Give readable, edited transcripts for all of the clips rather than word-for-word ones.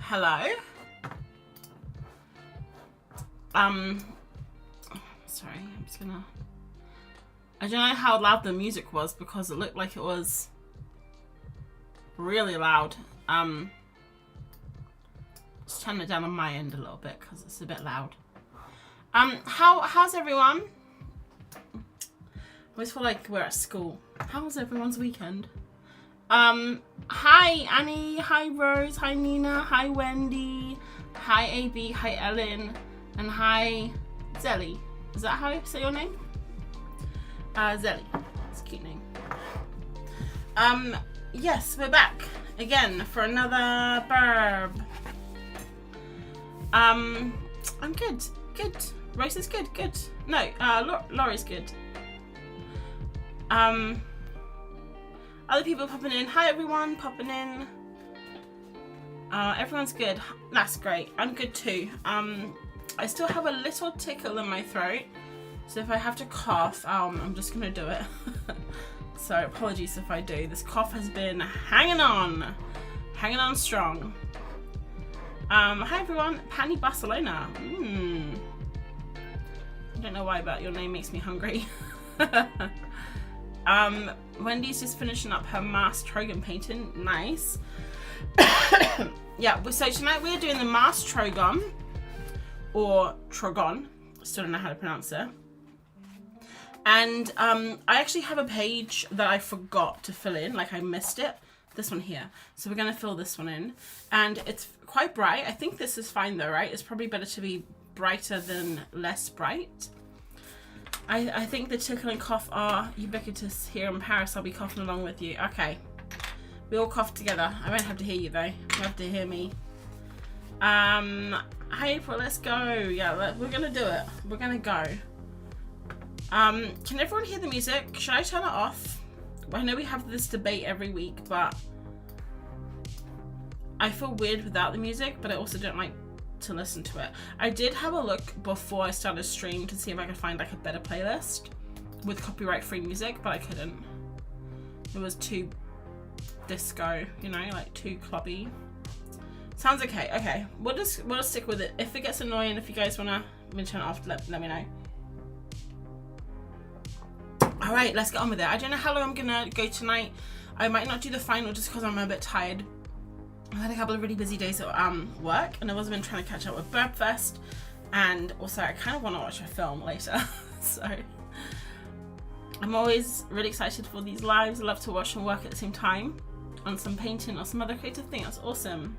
Hello. Sorry, I'm just gonna... I don't know how loud the music was because it looked like it was really loud. Just turn it down on my end a little bit because it's a bit loud. How's everyone? I always feel like we're at school. How was everyone's weekend? Hi Annie, hi Rose, hi Nina, hi Wendy, hi AB, hi Ellen, and hi Zelly. Is that how you say your name? Zelly. It's a cute name. Yes, we're back again for another burb. I'm good. Rose is good. No, Laurie's good. Other people popping in. Hi everyone, popping in. Everyone's good. That's great. I'm good too. I still have a little tickle in my throat, so if I have to cough, I'm just gonna do it. So apologies if I do. This cough has been hanging on strong. Hi everyone, Penny Barcelona. I don't know why, but your name makes me hungry. Wendy's just finishing up her masked Trogon painting. Nice. Yeah, so tonight we're doing the masked Trogon, or Trogon. Still don't know how to pronounce it. And I actually have a page that I forgot to fill in, like I missed it. This one here. So we're going to fill this one in. And it's quite bright. I think this is fine though, right? It's probably better to be brighter than less bright. I think the tickle and cough are ubiquitous here in Paris. I'll be coughing along with you. Okay. We all cough together. I won't have to hear you though. You have to hear me. Hi April, let's go. Yeah, we're going to do it. We're going to go. Can everyone hear the music? Should I turn it off? I know we have this debate every week, but I feel weird without the music, but I also don't like to listen to it. I did have a look before I started stream to see if I could find like a better playlist with copyright free music, but I couldn't. It was too disco, you know, like too clubby. Sounds okay. Okay, we'll just stick with it. If it gets annoying, if you guys wanna turn it off, let me know. All right, let's get on with it. I don't know how long I'm gonna go tonight. I might not do the final just because I'm a bit tired. I had a couple of really busy days at work, and I've also been trying to catch up with Birbfest, and also I kind of want to watch a film later. So I'm always really excited for these lives. I love to watch and work at the same time on some painting or some other creative thing. That's awesome.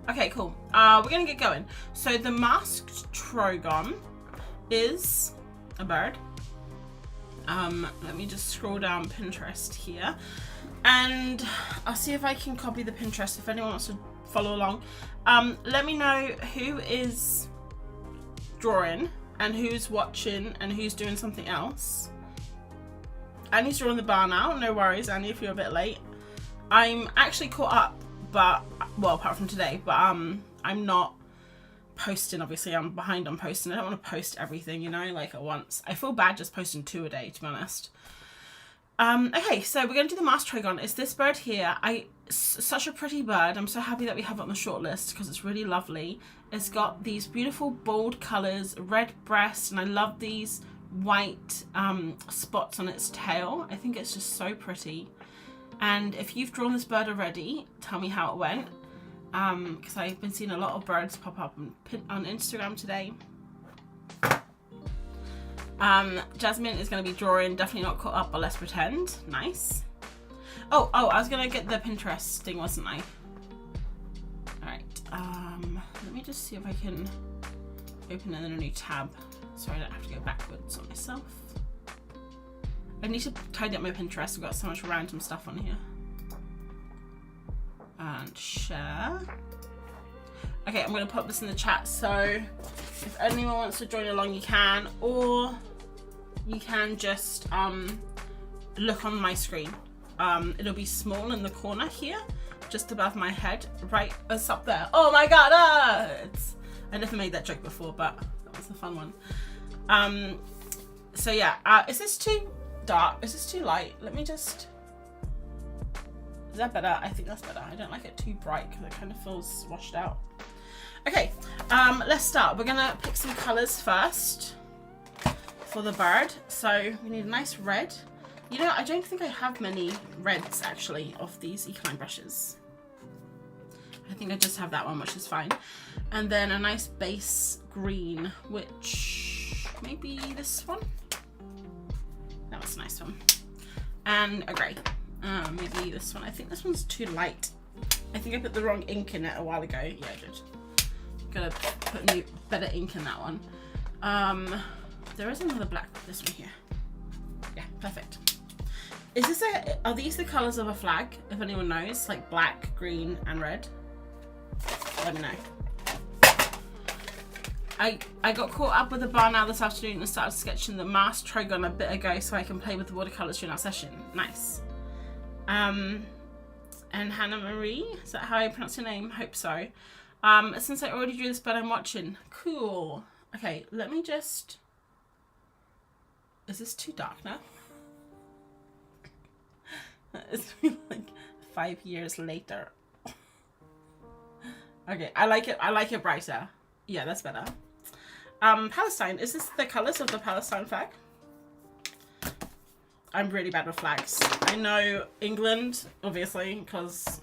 Okay, cool. We're gonna get going. So the masked Trogon is a bird. Let me just scroll down Pinterest here, and I'll see if I can copy the Pinterest if anyone wants to follow along. Let me know who is drawing and who's watching and who's doing something else. Annie's drawing the bar now. No worries, Annie, if you're a bit late. I'm actually caught up, but, well, apart from today, but I'm not posting. Obviously I'm behind on posting. I don't want to post everything, you know, like at once. I feel bad just posting 2 a day, to be honest. Okay, so we're going to do the masked Trogon. It's this bird here. Such a pretty bird. I'm so happy that we have it on the short list because it's really lovely. It's got these beautiful bold colors, red breast, and I love these white spots on its tail. I think it's just so pretty. And if you've drawn this bird already, tell me how it went. Because I've been seeing a lot of birds pop up on Instagram today. Jasmine is going to be drawing, definitely not caught up, but let's pretend. Nice. Oh, I was going to get the Pinterest thing, wasn't I? Alright, let me just see if I can open it in a new tab so I don't have to go backwards on myself. I need to tidy up my Pinterest. I've got so much random stuff on here. And share. Okay, I'm going to pop this in the chat, so if anyone wants to join along you can, or you can just look on my screen. It'll be small in the corner here, just above my head, right as up there. Oh my god, I never made that joke before, but that was a fun one. So yeah, is this too dark? Is this too light? Let me just... Is that better? I think that's better. I don't like it too bright because it kind of feels washed out. Okay, let's start. We're gonna pick some colors first for the bird. So we need a nice red. You know, I don't think I have many reds actually of these Ecoline brushes. I think I just have that one, which is fine. And then a nice base green, which maybe this one. That was a nice one. And a grey. Maybe this one. I think this one's too light. I think I put the wrong ink in it a while ago. Yeah, I did. Gotta put new, better ink in that one. There is another black. This one here. Yeah, perfect. Is this are these the colours of a flag? If anyone knows, like black, green, and red. Let me know. I got caught up with the bar now this afternoon and started sketching the masked Trogon a bit ago so I can play with the watercolours during our session. Nice. And Hannah Marie, is that how I pronounce your name? Hope so. Since I already drew this bird I'm watching. Cool. Okay, let me just... Is this too dark now? It's been like 5 years later. Okay, I like it brighter. Yeah, that's better. Palestine, is this the colours of the Palestine flag? I'm really bad with flags. I know England, obviously, because...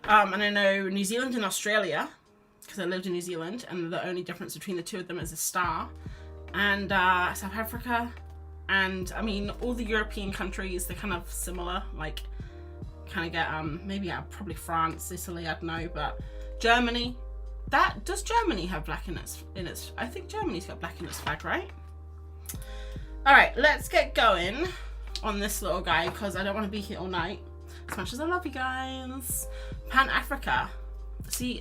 and I know New Zealand and Australia, because I lived in New Zealand, and the only difference between the two of them is a star. And South Africa And I mean, all the European countries, they're kind of similar, like kind of get maybe probably France, Italy, I don't know, but Germany. Does Germany have black in its I think Germany's got black in its flag, right? All right, let's get going on this little guy because I don't want to be here all night as much as I love you guys. Pan Africa. See,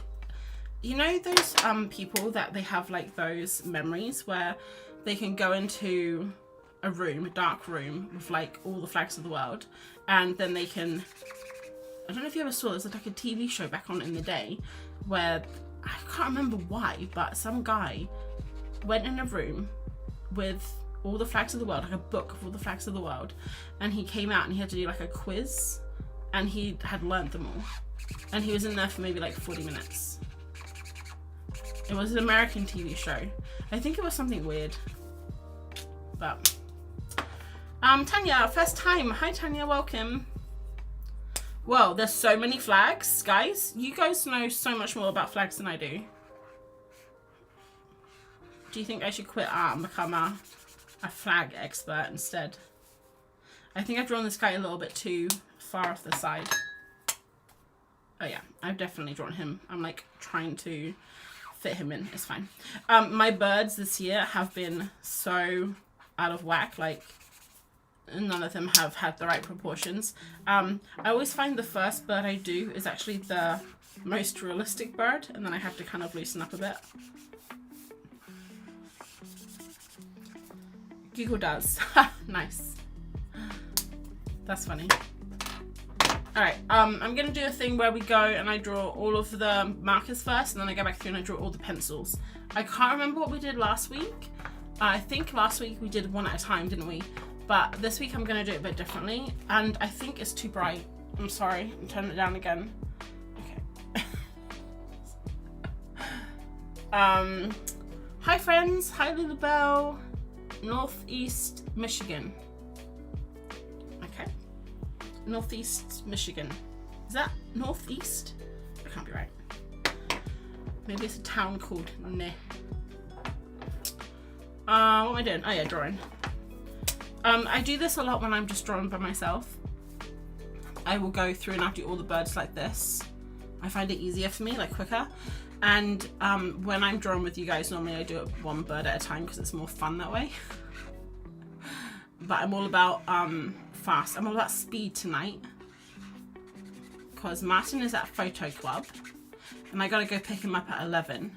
you know those people that they have like those memories where they can go into a room, a dark room with like all the flags of the world, and then they can, I don't know if you ever saw, there's like a TV show back on in the day where I can't remember why, but some guy went in a room with all the flags of the world, like a book of all the flags of the world, and he came out and he had to do like a quiz, and he had learned them all, and he was in there for maybe like 40 minutes. It was an American TV show. I think it was something weird, but Tanya, first time. Hi Tanya, welcome. Whoa, there's so many flags, guys. You guys know so much more about flags than I do. Do you think I should quit art and become a flag expert instead? I think I've drawn this guy a little bit too far off the side. Oh yeah, I've definitely drawn him. I'm like trying to fit him in. It's fine. My birds this year have been so out of whack, like none of them have had the right proportions. I always find the first bird I do is actually the most realistic bird, and then I have to kind of loosen up a bit. Google does. Nice. That's funny. Alright, I'm gonna do a thing where we go and I draw all of the markers first, and then I go back through and I draw all the pencils. I can't remember what we did last week. I think last week we did one at a time, didn't we? But this week I'm gonna do it a bit differently, and I think it's too bright. I'm sorry, I'm turning it down again. Okay. Hi friends, hi Lulabelle. Northeast Michigan. Okay. Northeast Michigan. Is that northeast? That can't be right. Maybe it's a town called Neh. What am I doing? Oh yeah, drawing. I do this a lot when I'm just drawing by myself. I will go through and I'll do all the birds like this. I find it easier for me, like quicker. And when I'm drawing with you guys, normally I do it one bird at a time because it's more fun that way. But I'm all about fast. I'm all about speed tonight because Martin is at photo club and I gotta go pick him up at 11.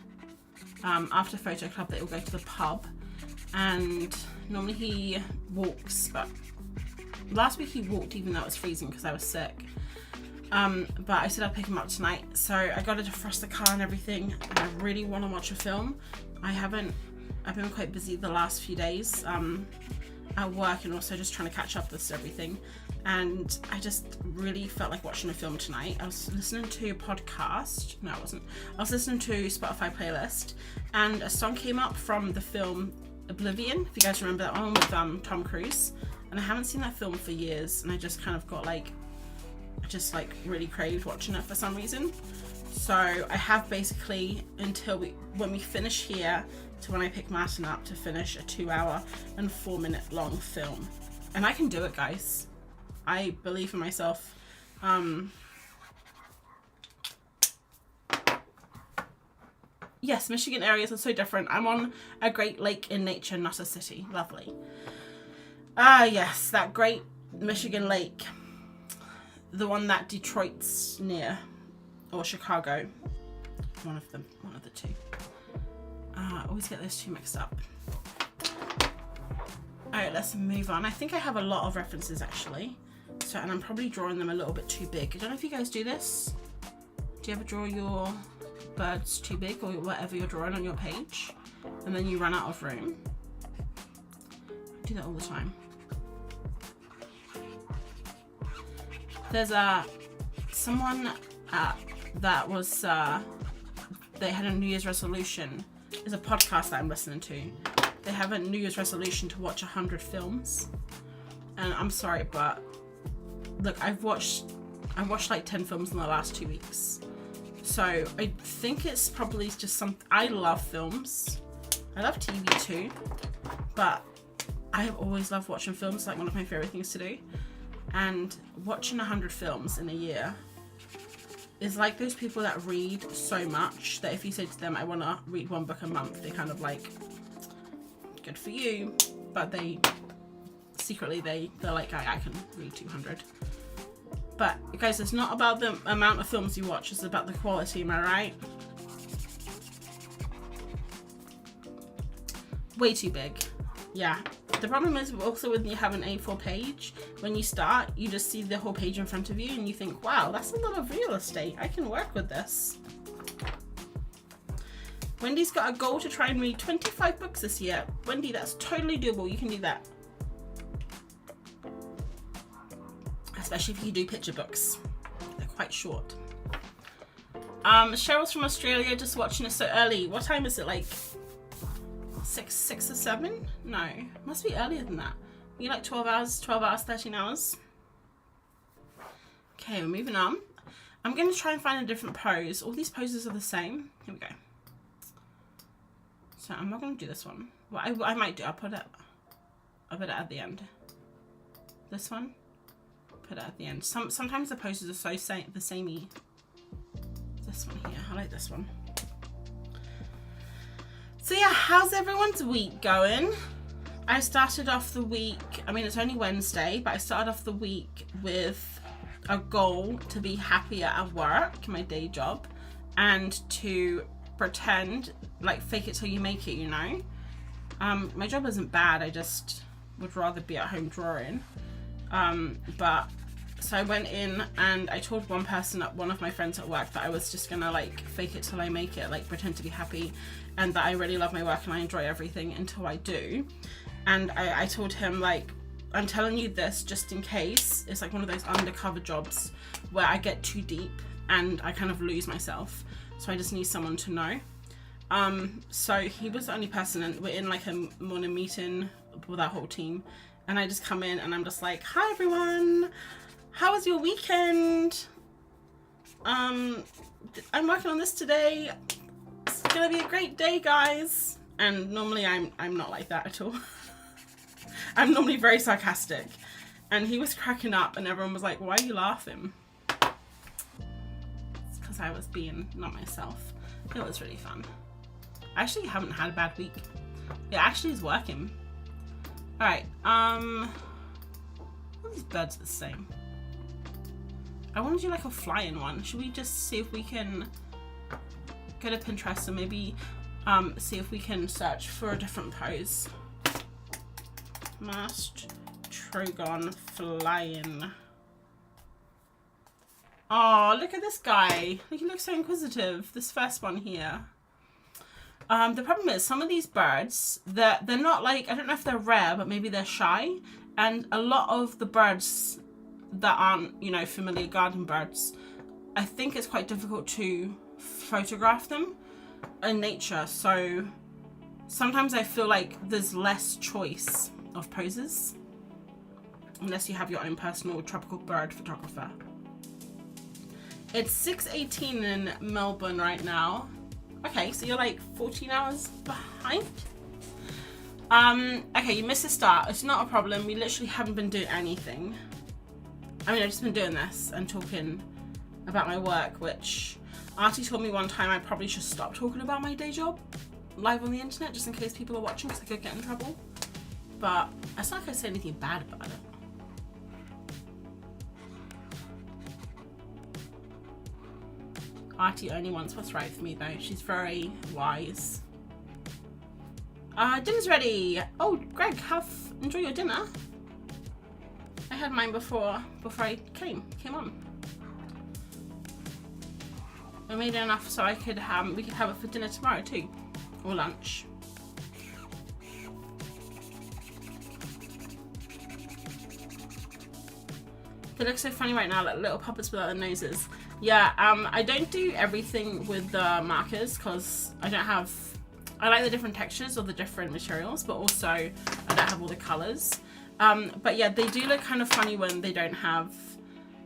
After photo club, they will go to the pub, and normally he walks, but last week he walked even though it was freezing because I was sick. But I said I'll pick him up tonight, so I gotta defrost the car and everything. And I really want to watch a film. I've been quite busy the last few days at work, and also just trying to catch up with everything. And I just really felt like watching a film tonight. I was listening to a podcast. No, I wasn't. I was listening to Spotify playlist, and a song came up from the film Oblivion. If you guys remember that one with Tom Cruise. And I haven't seen that film for years, and I just kind of got like, just like really craved watching it for some reason. So I have basically until when we finish here to when I pick Martin up to finish a 2-hour and 4-minute long film. And I can do it, guys. I believe in myself. Yes, Michigan areas are so different. I'm on a great lake in nature, not a city. Lovely. Ah, yes, that great Michigan lake. The one that Detroit's near, or Chicago. One of the two. I always get those two mixed up. Alright, let's move on. I think I have a lot of references actually. So, and I'm probably drawing them a little bit too big. I don't know if you guys do this. Do you ever draw your birds too big or whatever you're drawing on your page and then you run out of room? I do that all the time. There's someone that was they had a New Year's resolution. There's a podcast that I'm listening to. They have a New Year's resolution to watch 100 films, and I'm sorry, but look, I watched like 10 films in the last 2 weeks, so I think it's probably just I love films. I love TV too, but I have always loved watching films. It's like one of my favorite things to do. And watching 100 films in a year is like those people that read so much that if you say to them, I want to read 1 book a month, they kind of like, good for you. But they secretly, they're like, I can read 200. But guys, it's not about the amount of films you watch, it's about the quality, am I right? Way too big. Yeah. The problem is also when you have an A4 page, when you start, you just see the whole page in front of you and you think, wow, that's a lot of real estate. I can work with this. Wendy's got a goal to try and read 25 books this year. Wendy, that's totally doable. You can do that. Especially if you do picture books. They're quite short. Cheryl's from Australia, just watching it so early. What time is it, like 6 or 7? No, must be earlier than that. You like 12 hours, 13 hours. Okay, we're moving on. I'm going to try and find a different pose. All these poses are the same. Here we go. So I'm not going to do this one. What I might do, I'll put it at the end. This one, put it at the end. Sometimes the poses are so samey. This one here, I like this one. So yeah, how's everyone's week going? I started off the week, I mean it's only Wednesday, but I started off the week with a goal to be happier at work, my day job, and to pretend, like fake it till you make it, you know? My job isn't bad, I just would rather be at home drawing. So I went in and I told one of my friends at work that I was just gonna like fake it till I make it, like pretend to be happy and that I really love my work and I enjoy everything until I do. And I told him, like, I'm telling you this just in case. It's like one of those undercover jobs where I get too deep and I kind of lose myself. So I just need someone to know. So he was the only person, and we're in like a morning meeting with our whole team. And I just come in and I'm just like, hi everyone. How was your weekend? I'm working on this today. It's gonna be a great day, guys. And normally I'm not like that at all. I'm normally very sarcastic. And he was cracking up and everyone was like, why are you laughing? It's because I was being not myself. It was really fun. I actually haven't had a bad week. It actually is working. Alright, all these birds are the same. I want to do like a flying one. Should we just see if we can go to Pinterest and maybe see if we can search for a different pose? Masked Trogon flying. Oh, look at this guy. Like, he looks so inquisitive. This first one here. The problem is some of these birds, they're not like, I don't know if they're rare, but maybe they're shy. And a lot of the birds that aren't, you know, familiar garden birds, I think it's quite difficult to photograph them in nature. So sometimes I feel like there's less choice of poses unless you have your own personal tropical bird photographer. It's 6:18 in Melbourne right now. Okay, so you're like 14 hours behind. Okay, you missed the start. It's not a problem. We literally haven't been doing anything. I mean, I've just been doing this and talking about my work, which Auntie told me one time I probably should stop talking about my day job live on the internet just in case people are watching because I could get in trouble. But it's not like I say anything bad about it. Auntie only wants what's right for me though. She's very wise. Dinner's ready. Oh, Greg, enjoy your dinner. I had mine before I came on. I made enough so we could have it for dinner tomorrow too, or lunch. They look so funny right now, like little puppets without their noses. Yeah, I don't do everything with the markers because I like the different textures or the different materials, but also I don't have all the colors. But yeah, they do look kind of funny when they don't have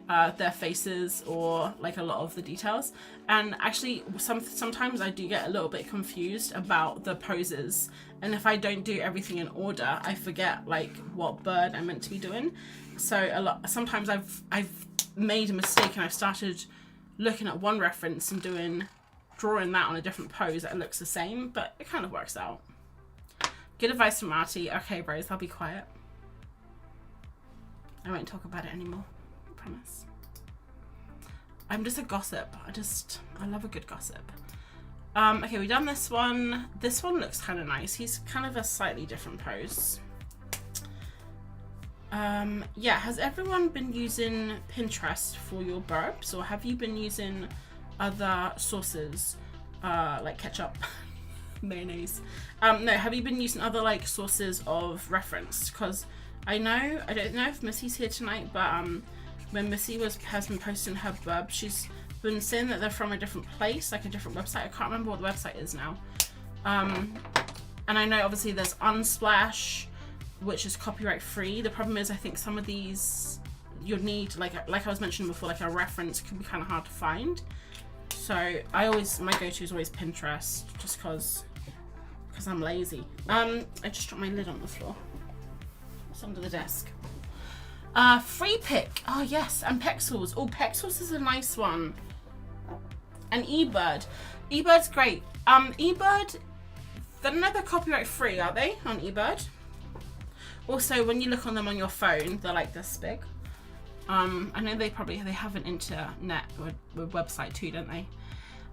their faces or like a lot of the details. And actually sometimes I do get a little bit confused about the poses, and if I don't do everything in order, I forget like what bird I'm meant to be doing. So sometimes I've made a mistake and I've started looking at one reference and drawing that on a different pose that looks the same, but it kind of works out. Good advice from Marty. Okay, Rose, I'll be quiet. I won't talk about it anymore. I promise. I'm just a gossip. I love a good gossip. Okay, we've done this one. This one looks kind of nice. He's kind of a slightly different pose. Yeah, has everyone been using Pinterest for your burps, or have you been using other sources like ketchup, mayonnaise? No, have you been using other like sources of reference? Because I don't know if Missy's here tonight, but when Missy has been posting her burps, she's been saying that they're from a different place, like a different website. I can't remember what the website is now. And I know obviously there's Unsplash, which is copyright free. The problem is I think some of these you'd need, like I was mentioning before, like a reference can be kind of hard to find. So my go-to is always Pinterest, just because I'm lazy. I just dropped my lid on the floor. It's under the desk. Free pick. Oh yes, and Pexels. Oh, Pexels is a nice one. And eBird. eBird's great. eBird, they're never copyright free, are they, on eBird? Also, when you look on them on your phone, they're like this big. I know they have an internet or website too, don't they?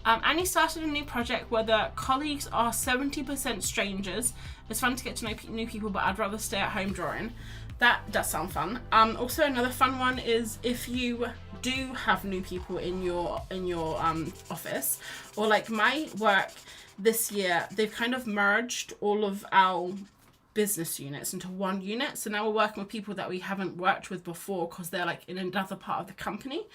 Annie started a new project where the colleagues are 70% strangers. It's fun to get to know new people, but I'd rather stay at home drawing. That does sound fun. Also, another fun one is if you do have new people in your office, or like my work this year, they've kind of merged all of our business units into one unit. So now we're working with people that we haven't worked with before because they're like in another part of the company.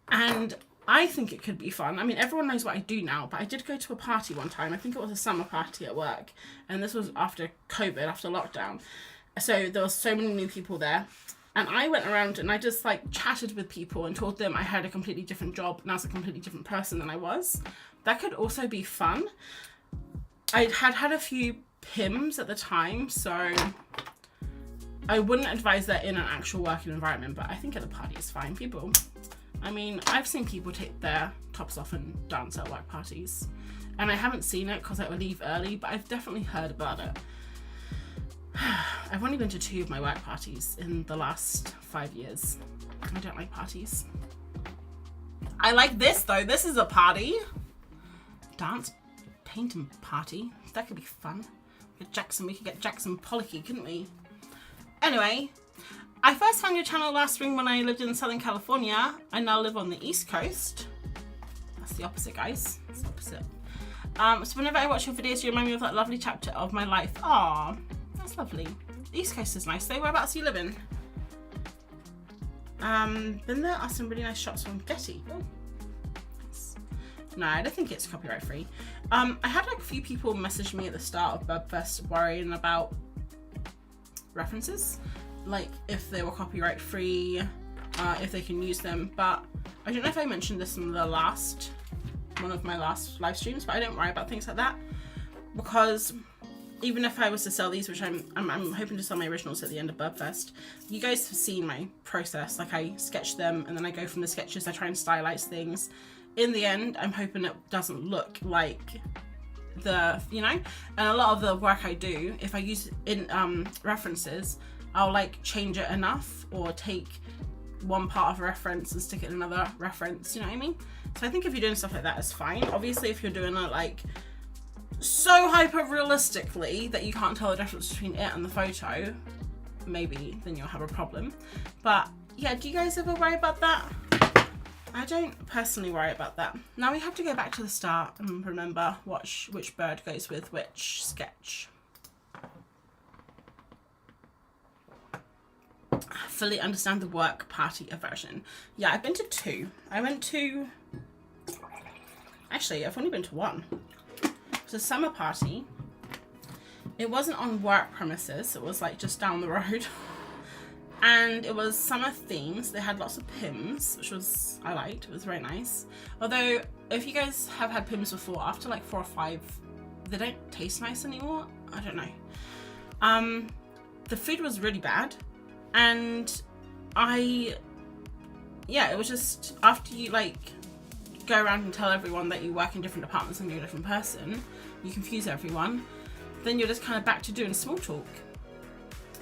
And I think it could be fun. I mean, everyone knows what I do now, but I did go to a party one time. I think it was a summer party at work. And this was after COVID, after lockdown. So there was so many new people there. And I went around and I just like chatted with people and told them I had a completely different job and I was a completely different person than I was. That could also be fun. I had a few PIMs at the time, so I wouldn't advise that in an actual working environment, but I think at a party is fine. People, I mean, I've seen people take their tops off and dance at work parties, and I haven't seen it because I would leave early, but I've definitely heard about it. I've only been to 2 of my work parties in the last 5 years. I don't like parties. I like this though. This is a party. Dance painting party. That could be fun. We could get Jackson Pollocky, couldn't we? Anyway, I first found your channel last spring when I lived in Southern California. I now live on the East Coast. That's the opposite, guys. That's the opposite. So whenever I watch your videos, you remind me of that lovely chapter of my life. Aww, that's lovely. The East Coast is nice though. Whereabouts are you living? Been there? Are some really nice shots from Getty. Oh. No, I don't think it's copyright free. I had like a few people message me at the start of Birbfest worrying about references, like if they were copyright free, if they can use them, but I don't know if I mentioned this in one of my last live streams, but I don't worry about things like that, because even if I was to sell these, which I'm hoping to sell my originals at the end of Birbfest, you guys have seen my process. Like I sketch them and then I go from the sketches, I try and stylize things. In the end, I'm hoping it doesn't look like and a lot of the work I do, if I use in references, I'll like change it enough or take one part of a reference and stick it in another reference, you know what I mean? So I think if you're doing stuff like that, it's fine. Obviously, if you're doing it like so hyper realistically that you can't tell the difference between it and the photo, maybe then you'll have a problem. But yeah, do you guys ever worry about that? I don't personally worry about that. Now we have to go back to the start and remember which bird goes with which sketch. Fully understand the work party aversion. Yeah, I've been to 2. Actually, I've only been to 1. It was a summer party. It wasn't on work premises. It was like just down the road. and it was summer themes. They had lots of Pims, which I liked. It was very nice. Although, if you guys have had Pims before, after like 4 or 5, they don't taste nice anymore. I don't know. The food was really bad, and yeah, it was just, after you like go around and tell everyone that you work in different departments and you're a different person, you confuse everyone, then you're just kind of back to doing small talk.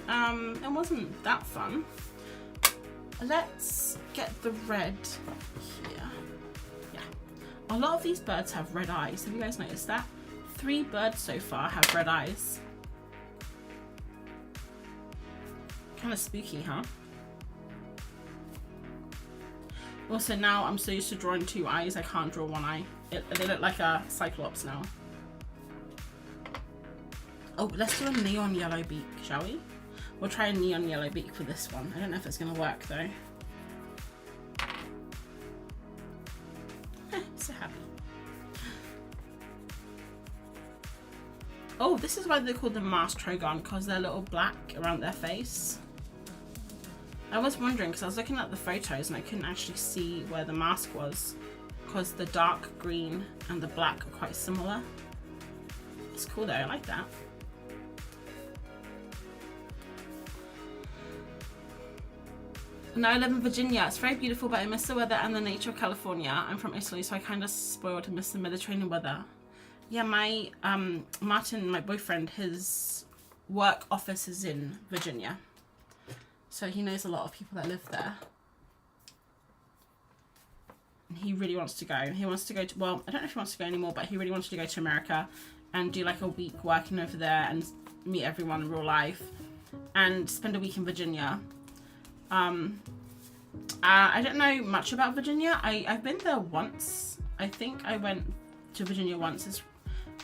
It wasn't that fun. Let's get the red here. Yeah. A lot of these birds have red eyes. Have you guys noticed that? 3 birds so far have red eyes. Kind of spooky, huh? Also, now I'm so used to drawing 2 eyes, I can't draw 1 eye. They look like a cyclops now. Oh, let's do a neon yellow beak, shall we? We'll try a neon yellow beak for this one. I don't know if it's going to work though. So happy. Oh, this is why they're called the masked Trogon, because they're a little black around their face. I was wondering, because I was looking at the photos and I couldn't actually see where the mask was, because the dark green and the black are quite similar. It's cool though, I like that. Now I live in Virginia. It's very beautiful, but I miss the weather and the nature of California. I'm from Italy, so I kind of spoiled and miss the Mediterranean weather. Yeah, my Martin, my boyfriend, his work office is in Virginia, so he knows a lot of people that live there. And he really wants to go. He wants to go to, well, I don't know if he wants to go anymore, but he really wanted to go to America and do like a week working over there and meet everyone in real life and spend a week in Virginia. I don't know much about Virginia. I've been there once. I think I went to Virginia once. It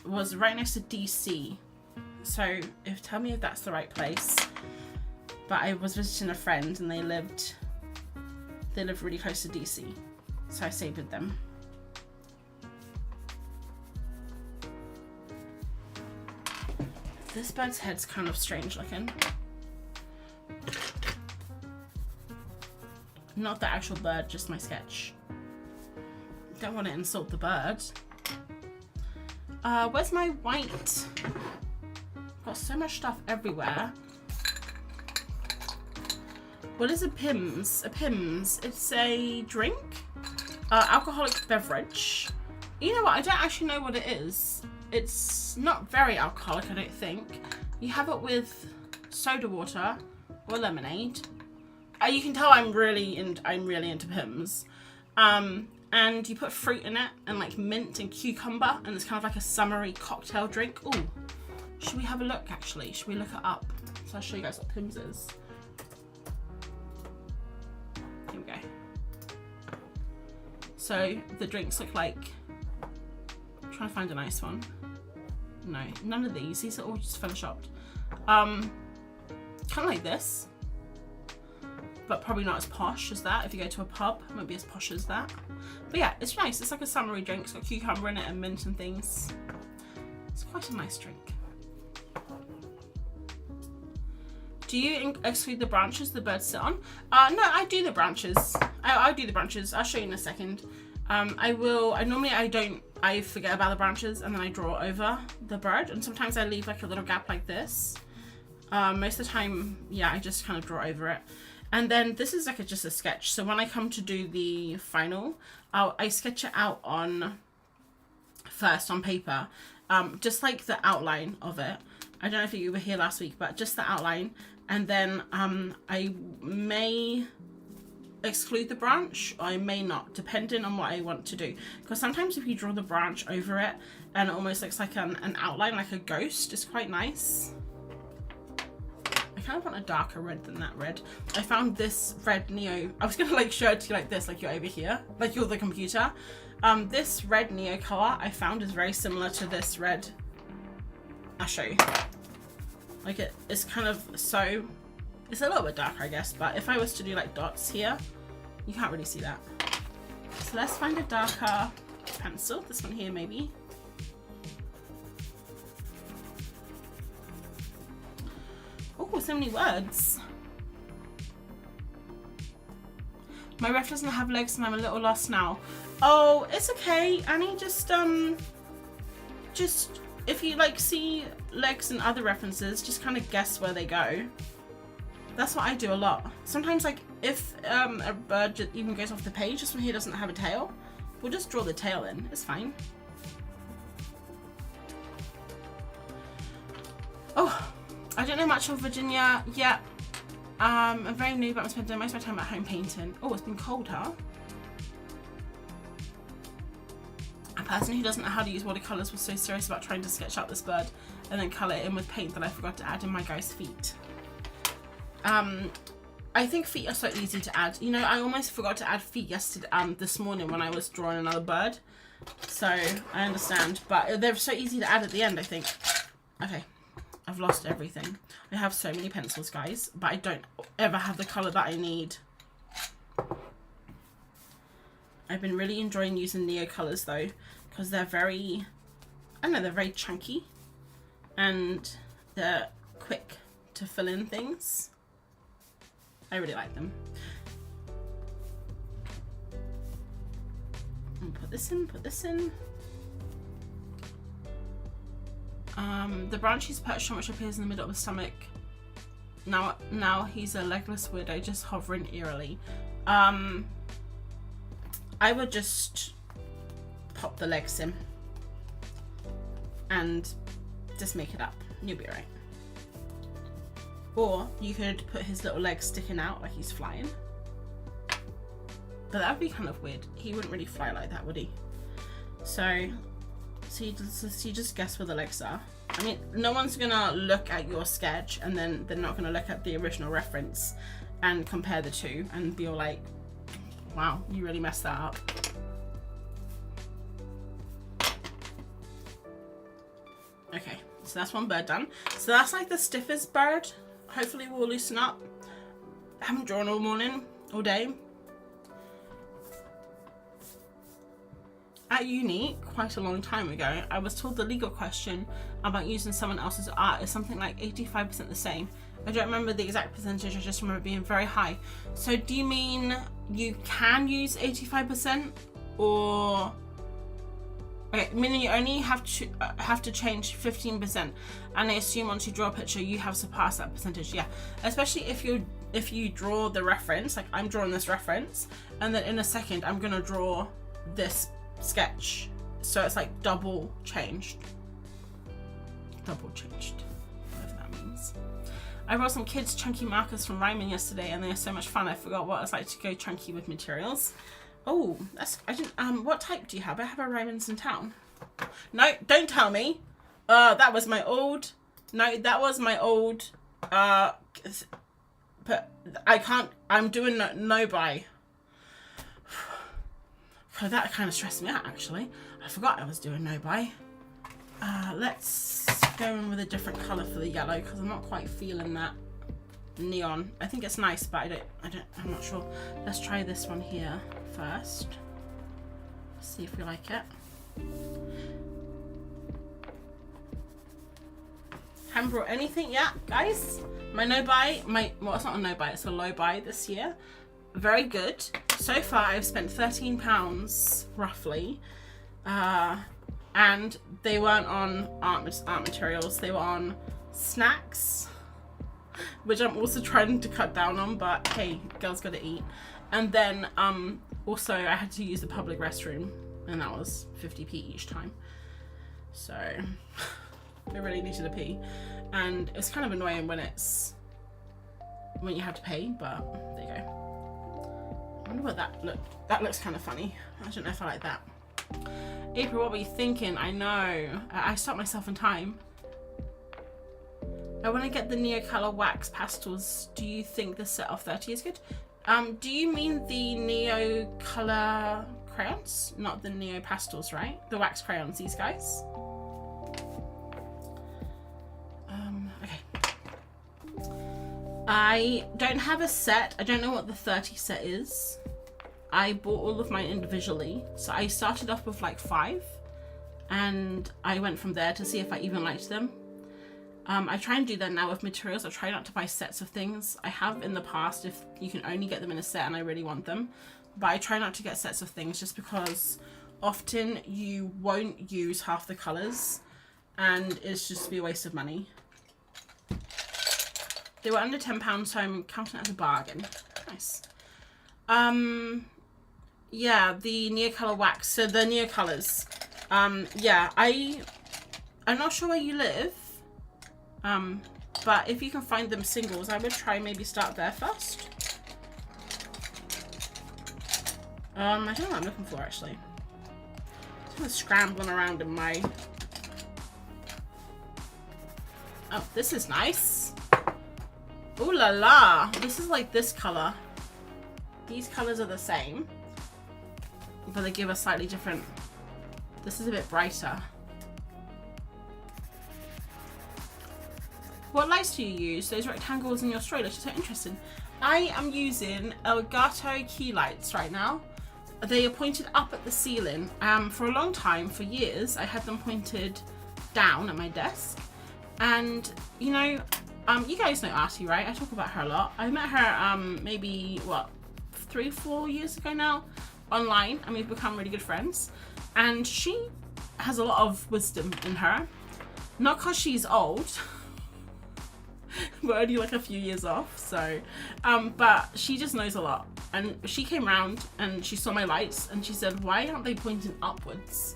was right next to DC. So tell me if that's the right place. But I was visiting a friend and they lived really close to DC. So I stayed with them. This bird's head's kind of strange looking. Not the actual bird, just my sketch. Don't want to insult the bird. Where's my white? Got so much stuff everywhere. What is a Pims? A Pims, it's a drink? Alcoholic beverage. You know what, I don't actually know what it is. It's not very alcoholic, I don't think. You have it with soda water or lemonade. You can tell I'm really into Pims. And you put fruit in it and like mint and cucumber, and it's kind of like a summery cocktail drink. Ooh, should we have a look actually? Should we look it up? So I'll show you guys what Pims is. Here we go. So the drinks look like, I'm trying to find a nice one. No, none of these. These are all just photoshopped. Kind of like this, but probably not as posh as that. If you go to a pub, it won't be as posh as that. But yeah, it's nice. It's like a summery drink. It's got cucumber in it and mint and things. It's quite a nice drink. Do you exclude the branches the birds sit on? No, I do the branches. I do the branches. I'll show you in a second. I forget about the branches and then I draw over the bird, and sometimes I leave like a little gap like this. Most of the time, yeah, I just kind of draw over it. And then this is like just a sketch. So when I come to do the final, I sketch it out first on paper, just like the outline of it. I don't know if you were here last week, but just the outline. And then I may exclude the branch, or I may not, depending on what I want to do. Because sometimes if you draw the branch over it and it almost looks like an outline, like a ghost, it's quite nice. I kind of want a darker red than that red. I found this red Neo. I was gonna like show it to you like this, like you're over here, like you're the computer. This red Neo color I found is very similar to this red. I'll show you. Like it's kind of so, it's a little bit darker, I guess, but if I was to do like dots here, you can't really see that. So let's find a darker pencil. This one here maybe. Oh, so many words. My ref doesn't have legs and I'm a little lost now. Oh, it's okay, Annie. Just if you like see legs and other references, just kind of guess where they go. That's what I do a lot. Sometimes, like, if a bird just even goes off the page just when he doesn't have a tail, we'll just draw the tail in. It's fine. Oh, I don't know much of Virginia yet. I'm very new, but I'm spending most of my time at home painting. Oh, it's been cold, huh? A person who doesn't know how to use watercolours was so serious about trying to sketch out this bird and then colour it in with paint that I forgot to add in my guy's feet. I think feet are so easy to add. You know, I almost forgot to add feet yesterday, this morning when I was drawing another bird. So, I understand. But they're so easy to add at the end, I think. Okay. I've lost everything. I have so many pencils, guys, but I don't ever have the colour that I need. I've been really enjoying using Neo colours though, because they're very, I don't know, they're very chunky and they're quick to fill in things. I really like them. And put this in, put this in. The branch he's perched on, which appears in the middle of the stomach. Now he's a legless widow just hovering eerily. I would just pop the legs in and just make it up. You'll be alright. Or you could put his little legs sticking out like he's flying. But that would be kind of weird. He wouldn't really fly like that, would he? So you just guess where the legs are. I mean, no one's gonna look at your sketch and then they're not gonna look at the original reference and compare the two and be all like, wow, you really messed that up. Okay, so that's one bird done. So that's like the stiffest bird. Hopefully we'll loosen up. I haven't drawn all morning, all day. At uni, quite a long time ago, I was told the legal question about using someone else's art is something like 85% the same. I don't remember the exact percentage, I just remember it being very high. So do you mean you can use 85% or... Okay, meaning you only have to change 15%, and I assume once you draw a picture you have surpassed that percentage. Yeah, especially if you draw the reference, like I'm drawing this reference, and then in a second I'm gonna draw this sketch, so it's like double changed, whatever that means. I brought some kids chunky markers from rhyming yesterday and they are so much fun. I forgot what it's like to go chunky with materials. Oh, I didn't, what type do you have? I have a Ryman's in town. No, don't tell me. That was my old, but I can't, I'm doing no buy. God, that kind of stressed me out actually. I forgot I was doing no buy. Let's go in with a different colour for the yellow because I'm not quite feeling that neon. I think it's nice, but I'm not sure. Let's try this one here first. See if we like it. Haven't brought anything yet, guys. My no buy, well, it's not a no buy, it's a low buy this year. Very good. So far I've spent £13 roughly, and they weren't on art materials, they were on snacks, which I'm also trying to cut down on, but hey, girls gotta eat. And then also I had to use the public restroom and that was 50p each time, so I really needed a pee, and it's kind of annoying when you have to pay, but there you go. I wonder what that looks kind of funny. I don't know if I like that. April, what were you thinking? I know. I stopped myself in time. I want to get the Neocolor wax pastels. Do you think the set of 30 is good? Do you mean the Neocolor crayons? Not the Neo pastels, right? The wax crayons, these guys. Okay. I don't have a set. I don't know what the 30 set is. I bought all of mine individually. So I started off with like 5 and I went from there to see if I even liked them. I try and do that now with materials. I try not to buy sets of things. I have in the past if you can only get them in a set and I really want them. But I try not to get sets of things just because often you won't use half the colours and it's just be a waste of money. They were under £10, so I'm counting it as a bargain. Nice. Yeah, the Neocolor wax. So the Neocolors. Yeah, I'm not sure where you live. But if you can find them singles, I would try maybe start there first. I don't know what I'm looking for actually. I'm kind of scrambling around in my... Oh, this is nice. Ooh la la. This is like this color. These colors are the same, but they give a slightly different... This is a bit brighter. What lights do you use? Those rectangles in your stroller are so interesting. I am using Elgato key lights right now. They are pointed up at the ceiling. For a long time, for years, I had them pointed down at my desk. And, you know, you guys know Artie, right? I talk about her a lot. I met her maybe, what, 3-4 years ago now, online, and we've become really good friends. And she has a lot of wisdom in her. Not because she's old, we're only like a few years off, so but she just knows a lot. And she came around and she saw my lights and she said, why aren't they pointing upwards?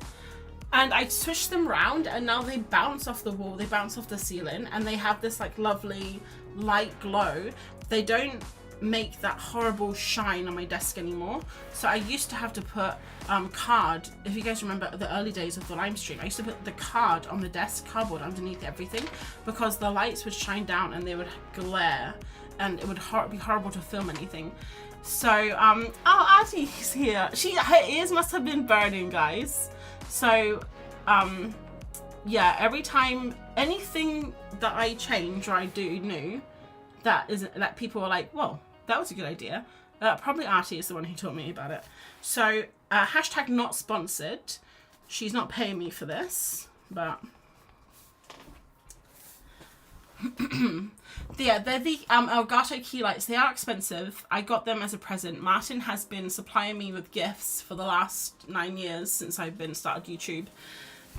And I switched them around and now they bounce off the wall, they bounce off the ceiling, and they have this like lovely light glow. They don't make that horrible shine on my desk anymore. So I used to have to put card, if you guys remember the early days of the live stream, I used to put the card on the desk, cardboard underneath everything, because the lights would shine down and they would glare and it would be horrible to film anything. So oh, Artie's here. Her ears must have been burning, guys. So yeah, every time anything that I change or I do new, that people are like, whoa, that was a good idea. Probably Artie is the one who taught me about it. So hashtag not sponsored. She's not paying me for this, but yeah, they're the Elgato key lights. They are expensive. I got them as a present. Martin has been supplying me with gifts for the last 9 years since I've been started YouTube,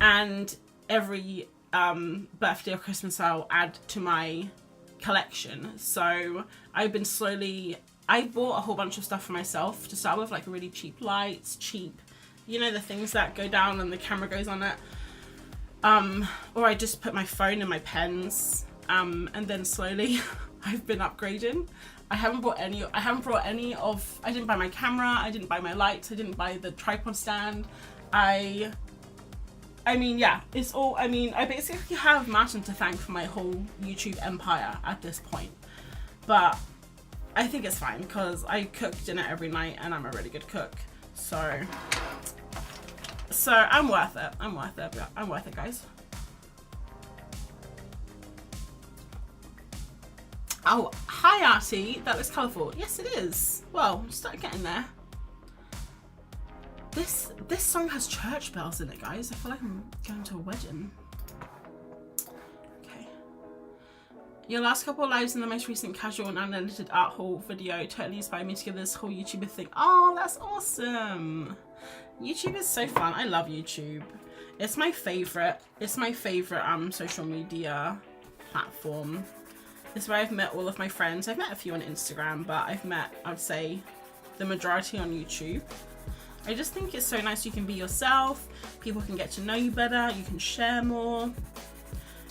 and every birthday or Christmas I'll add to my collection. So I've been slowly, I bought a whole bunch of stuff for myself to start with, like really cheap lights, cheap, you know, the things that go down and the camera goes on it, or I just put my phone and my pens, and then slowly I've been upgrading. I haven't brought any of, I didn't buy my camera, I didn't buy my lights, I didn't buy the tripod stand. I mean, yeah, it's all, I mean, I basically have Martin to thank for my whole YouTube empire at this point. But I think it's fine because I cook dinner every night and I'm a really good cook. So I'm worth it. I'm worth it. I'm worth it, guys. Oh, hi, Artie. That looks colourful. Yes, it is. Well, start getting there. This song has church bells in it, guys. I feel like I'm going to a wedding. Okay. Your last couple of lives in the most recent casual and unedited art haul video totally inspired me to give this whole YouTuber thing. Oh, that's awesome. YouTube is so fun. I love YouTube. It's my favorite. It's my favorite social media platform. It's where I've met all of my friends. I've met a few on Instagram, but I've met, I'd say, the majority on YouTube. I just think it's so nice. You can be yourself, people can get to know you better, you can share more,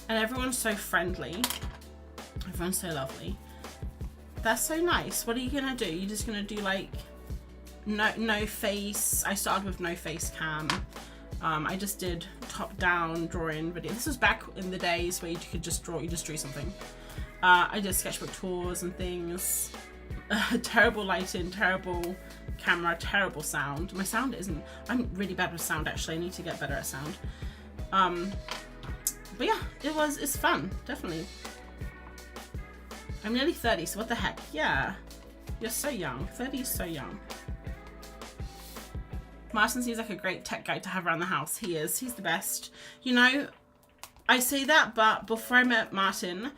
and everyone's so friendly, everyone's so lovely. That's so nice. What are you gonna do? You're just gonna do like no face. I started with no face cam. I just did top down drawing video. This was back in the days where you could just draw, you just drew something. I did sketchbook tours and things. Terrible lighting, terrible camera, terrible sound. My sound isn't, I'm really bad with sound actually. I need to get better at sound. But yeah, it's fun, definitely. I'm nearly 30, so what the heck? Yeah, you're so young. 30 is so young. Martin seems like a great tech guy to have around the house. He is, he's the best. You know, I say that, but before I met Martin,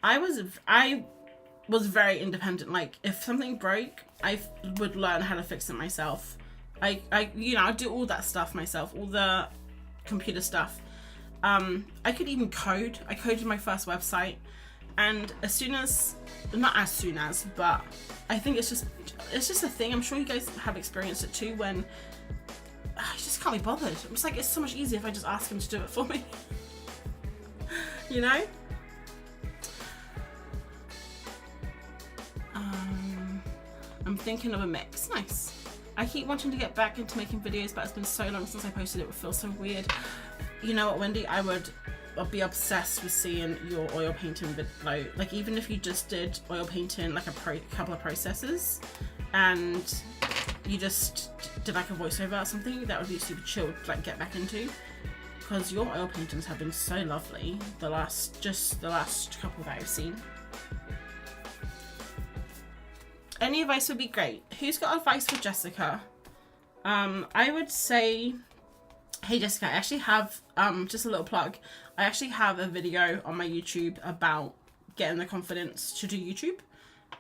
I was very independent. Like, if something broke, I would learn how to fix it myself. I do all that stuff myself, all the computer stuff. I could even code. I coded my first website, and not as soon as, but I think it's just a thing. I'm sure you guys have experienced it too, when I just can't be bothered. I'm just like, it's so much easier if I just ask him to do it for me. You know? I'm thinking of a mix. Nice. I keep wanting to get back into making videos, but it's been so long since I posted it would feel so weird. You know what, Wendy? I'll be obsessed with seeing your oil painting video. Like, even if you just did oil painting, like a couple of processes, and you just did like a voiceover or something, that would be super chill to like get back into. Because your oil paintings have been so lovely, the last couple that I've seen. Any advice would be great. Who's got advice for Jessica? I would say, hey Jessica, I actually have, just a little plug, I actually have a video on my YouTube about getting the confidence to do YouTube.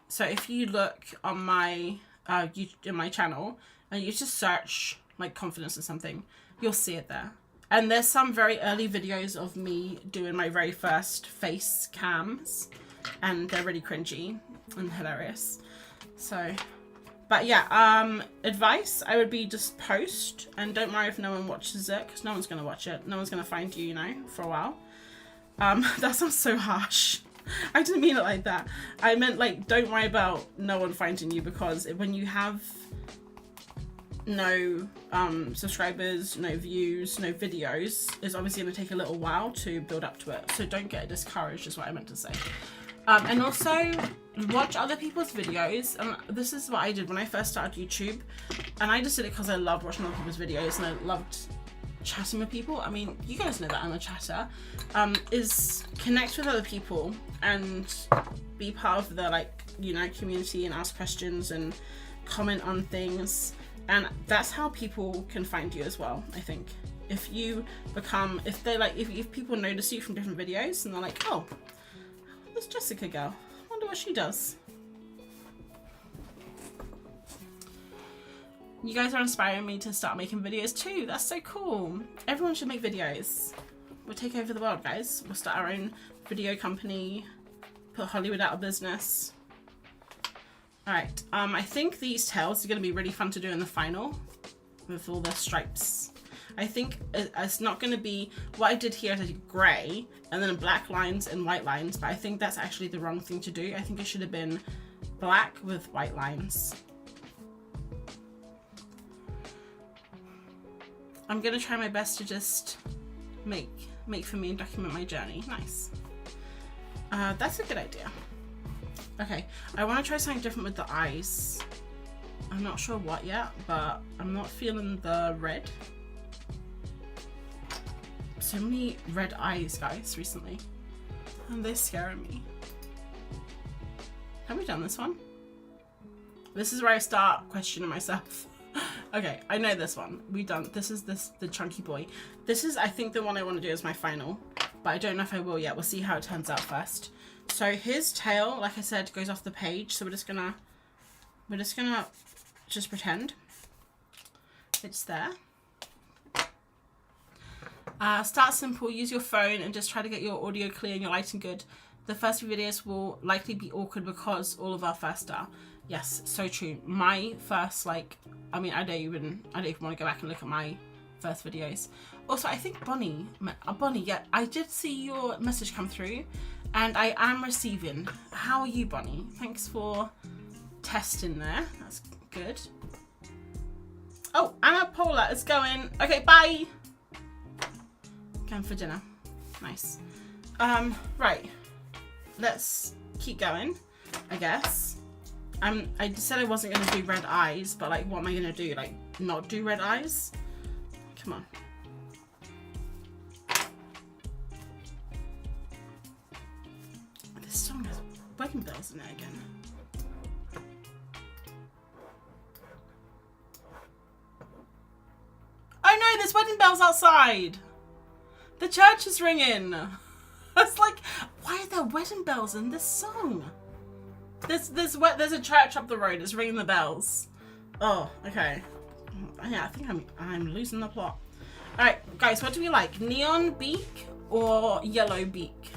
So if you look on my in my channel and you just search like confidence or something, you'll see it there. And there's some very early videos of me doing my very first face cams, and they're really cringy and hilarious. So, but yeah, advice, I would be just post, and don't worry if no one watches it, because no one's going to watch it. No one's going to find you, you know, for a while. That sounds so harsh. I didn't mean it like that. I meant, like, don't worry about no one finding you, because when you have no subscribers, no views, no videos, it's obviously going to take a little while to build up to it. So don't get discouraged is what I meant to say. And also watch other people's videos. And this is what I did when I first started YouTube, and I just did it because I loved watching other people's videos and I loved chatting with people. I mean, you guys know that I'm a chatter. Is connect with other people and be part of the, like, you know, community, and ask questions and comment on things. And that's how people can find you as well, I think. If people notice you from different videos and they're like, oh, this Jessica girl, I wonder what she does. You guys are inspiring me to start making videos too. That's so cool. Everyone should make videos. We'll take over the world, guys. We'll start our own video company, put Hollywood out of business. Alright, I think these tails are going to be really fun to do in the final with all the stripes. I think it's not going to be, what I did here is I did grey and then black lines and white lines, but I think that's actually the wrong thing to do. I think it should have been black with white lines. I'm going to try my best to just make for me and document my journey. Nice. That's a good idea. Okay, I want to try something different with the eyes. I'm not sure what yet, but I'm not feeling the red. So many red eyes, guys, recently. And they're scaring me. Have we done this one? This is where I start questioning myself. Okay, I know this one. We've done, this is the chunky boy. This is, I think, the one I want to do as my final, but I don't know if I will yet. We'll see how it turns out first. So his tail, like I said, goes off the page. So we're just gonna pretend it's there. Start simple, use your phone and just try to get your audio clear and your lighting good. The first few videos will likely be awkward because all of our first are. Yes, so true. My first, like, I mean, I don't even want to go back and look at my first videos. Also, I think Bonnie, yeah, I did see your message come through and I am receiving. How are you, Bonnie? Thanks for testing there. That's good. Oh, Anna Paula is going. Okay, bye. Going for dinner. Nice. Right. Let's keep going, I guess. I said I wasn't going to do red eyes, but like, what am I going to do? Like, not do red eyes? Come on. This song has wedding bells in it again. Oh no, there's wedding bells outside. The church is ringing. It's like, why are there wedding bells in this song? There's a church up the road. It's ringing the bells. Oh, okay. Yeah, I think I'm losing the plot. All right, guys, what do we like? Neon beak or yellow beak?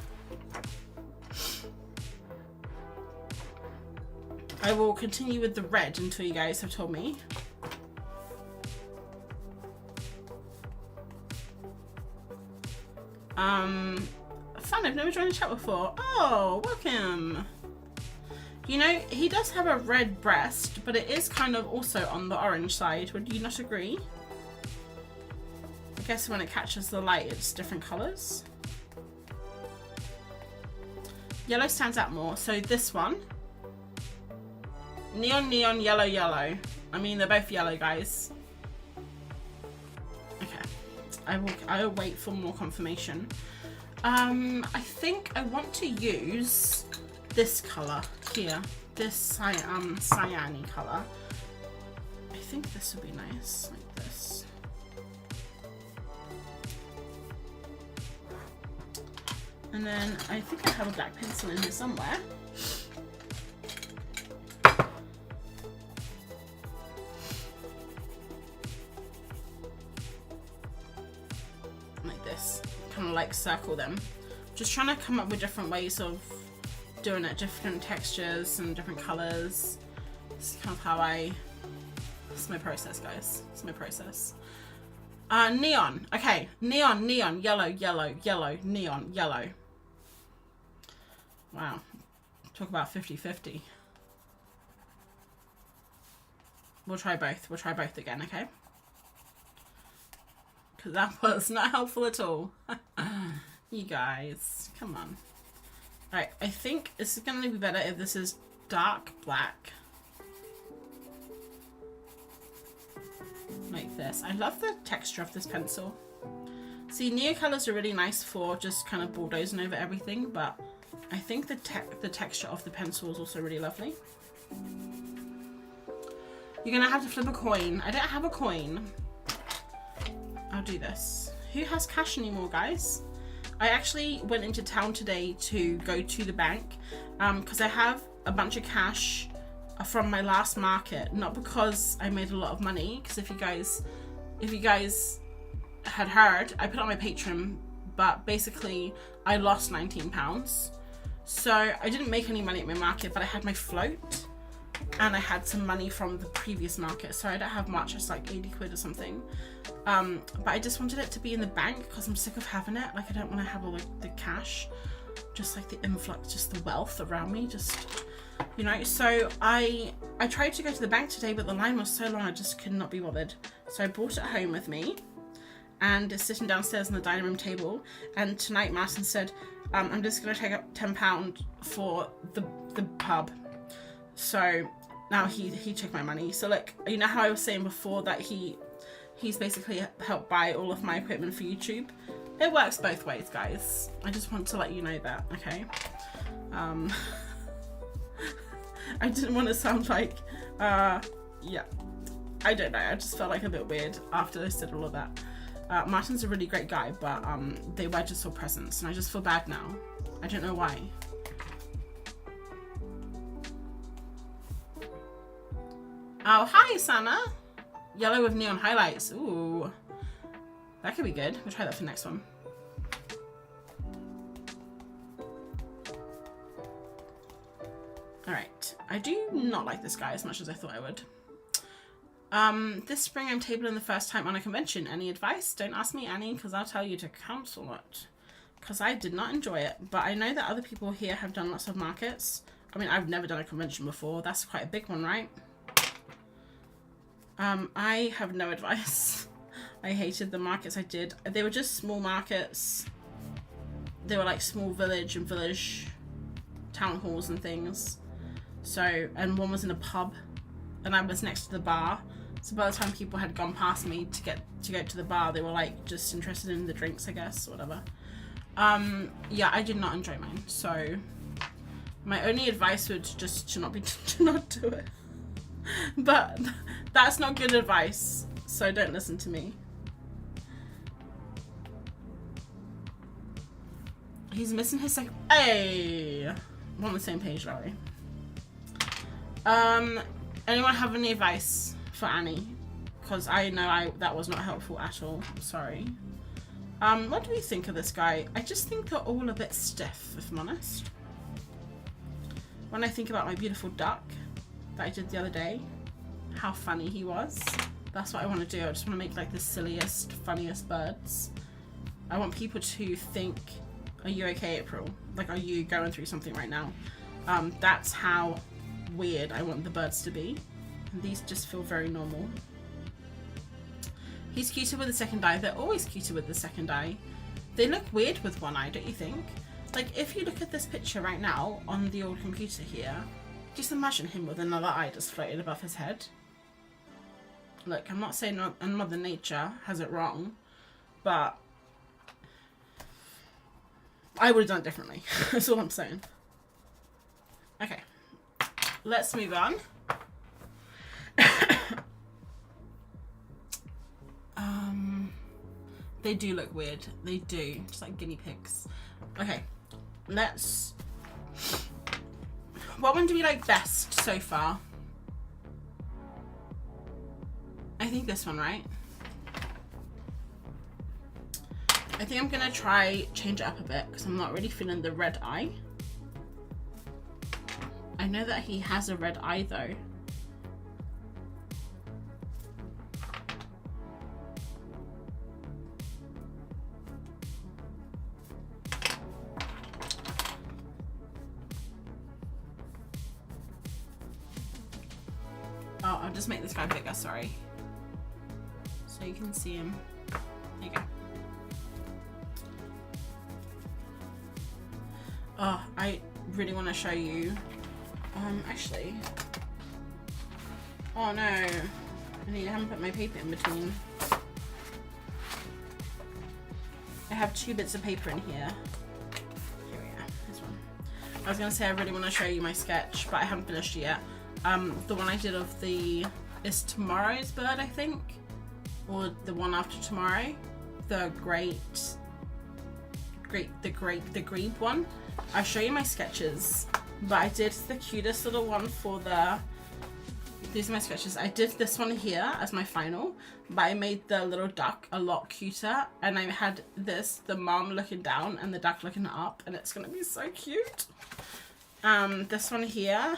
I will continue with the red until you guys have told me. Fun, I've never joined a chat before. Oh, welcome. You know, he does have a red breast, but it is kind of also on the orange side. Would you not agree? I guess when it catches the light, it's different colors. Yellow stands out more. So this one. Neon, neon, yellow, yellow. I mean, they're both yellow, guys. Okay. I will wait for more confirmation. I think I want to use this color here. This cyany color. I think this would be nice, like this. And then I think I have a black pencil in here somewhere. Like this. Kind of like circle them. Just trying to come up with different ways of doing it, different textures and different colors. It's kind of how it's my process, guys. It's my process. Neon. Okay. Neon, neon, yellow, yellow, yellow, neon, yellow. Wow. Talk about 50-50. We'll try both. We'll try both again, okay? Because that was not helpful at all. You guys, come on. Alright, I think this is going to be better if this is dark black. Like this. I love the texture of this pencil. See, neo colors are really nice for just kind of bulldozing over everything, but I think the texture of the pencil is also really lovely. You're going to have to flip a coin. I don't have a coin. I'll do this. Who has cash anymore, guys? I actually went into town today to go to the bank because I have a bunch of cash from my last market, not because I made a lot of money, because if you guys had heard, I put it on my Patreon, but basically I lost £19. So I didn't make any money at my market, but I had my float and I had some money from the previous market, so I don't have much. It's like 80 quid or something. But I just wanted it to be in the bank because I'm sick of having it. Like, I don't want to have all the cash, just like the influx, just the wealth around me, just, you know. So I tried to go to the bank today, but the line was so long I just could not be bothered. So I brought it home with me and it's sitting downstairs on the dining room table. And tonight Martin said, I'm just going to take up £10 for the pub. So now he took my money. So like, you know how I was saying before that he's basically helped buy all of my equipment for YouTube? It works both ways, guys. I just want to let you know that, okay? I didn't want to sound like, yeah. I don't know, I just felt like a bit weird after I said all of that. Martin's a really great guy, but they were just all presents, and I just feel bad now. I don't know why. Oh, hi, Sana. Yellow with neon highlights. Ooh. That could be good. We'll try that for the next one. Alright. I do not like this guy as much as I thought I would. This spring I'm tabling the first time on a convention. Any advice? Don't ask me, Annie, because I'll tell you to cancel it. Because I did not enjoy it. But I know that other people here have done lots of markets. I mean, I've never done a convention before. That's quite a big one, right? I have no advice. I hated the markets I did. They were just small markets. They were like small village and village town halls and things. So, and one was in a pub, and I was next to the bar. So by the time people had gone past me to go to the bar, they were like just interested in the drinks, I guess, or whatever. Yeah, I did not enjoy mine. So my only advice would just to not do it. But that's not good advice, so don't listen to me. he's missing his second. Hey, we're on the same page, are we? Anyone have any advice for Annie? Because I know that was not helpful at all. I'm sorry. What do we think of this guy? I just think they're all a bit stiff, if I'm honest. When I think about my beautiful duck that I did the other day, how funny he was. That's what I want to do. I just want to make like the silliest, funniest birds. I want people to think, are you okay, April? Like, are you going through something right now? That's how weird I want the birds to be. And these just feel very normal. He's cuter with the second eye. They're always cuter with the second eye. They look weird with one eye, don't you think? Like, if you look at this picture right now on the old computer here, just imagine him with another eye just floating above his head. Look, I'm not saying Mother Nature has it wrong, but I would have done it differently. That's all I'm saying. Okay, let's move on. They do look weird. They do, just like guinea pigs. Okay, let's. What one do we like best so far? I think this one, right? I think I'm gonna try change it up a bit because I'm not really feeling the red eye. I know that he has a red eye though. Oh, I'll just make this guy bigger, sorry. So you can see him. There you go. Oh, I really want to show you. Actually. Oh no. I haven't put my paper in between. I have 2 bits of paper in here. Here we are. This one. I was going to say I really want to show you my sketch, but I haven't finished it yet. The one I did of is tomorrow's bird, I think, or the one after tomorrow, the grebe one. I'll show you my sketches, but I did the cutest little one for these are my sketches. I did this one here as my final, but I made the little duck a lot cuter, and I had the mom looking down and the duck looking up, and it's gonna be so cute. This one here.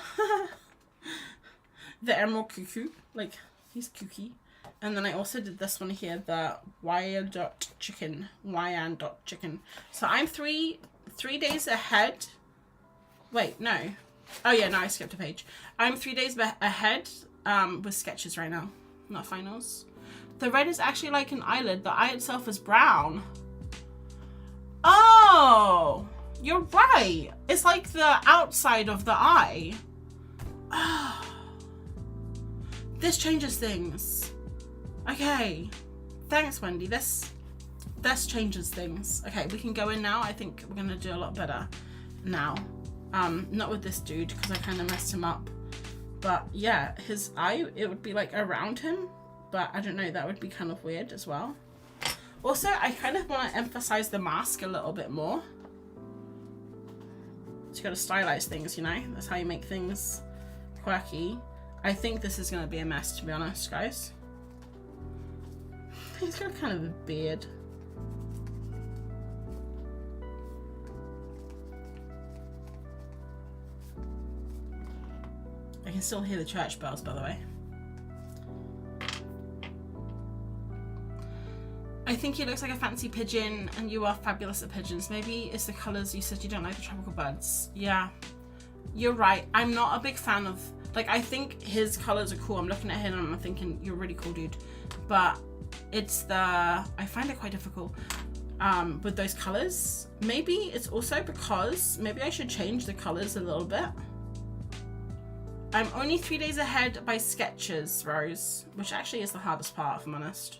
The emerald cuckoo, like he's kooky. And then I also did this one here, the Wyandotte chicken. So I'm three days ahead. Wait, no. Oh yeah, no, I skipped a page. I'm 3 days ahead with sketches right now, not finals. The red is actually like an eyelid. The eye itself is brown. Oh, you're right. It's like the outside of the eye. Oh. This changes things. Okay. Thanks, Wendy. This changes things. Okay, we can go in now. I think we're gonna do a lot better now. Not with this dude because I kind of messed him up. But yeah, his eye, it would be like around him. But I don't know, that would be kind of weird as well. Also, I kind of want to emphasize the mask a little bit more. So you gotta stylize things, you know? That's how you make things quirky. I think this is going to be a mess, to be honest, guys. He's got kind of a beard. I can still hear the church bells, by the way. I think he looks like a fancy pigeon, and you are fabulous at pigeons. Maybe it's the colours. You said you don't like the tropical birds. Yeah, you're right. I'm not a big fan of... Like, I think his colours are cool. I'm looking at him and I'm thinking, you're really cool, dude. But it's I find it quite difficult with those colours. Maybe it's also because, maybe I should change the colours a little bit. I'm only 3 days ahead by sketches, Rose, which actually is the hardest part, if I'm honest.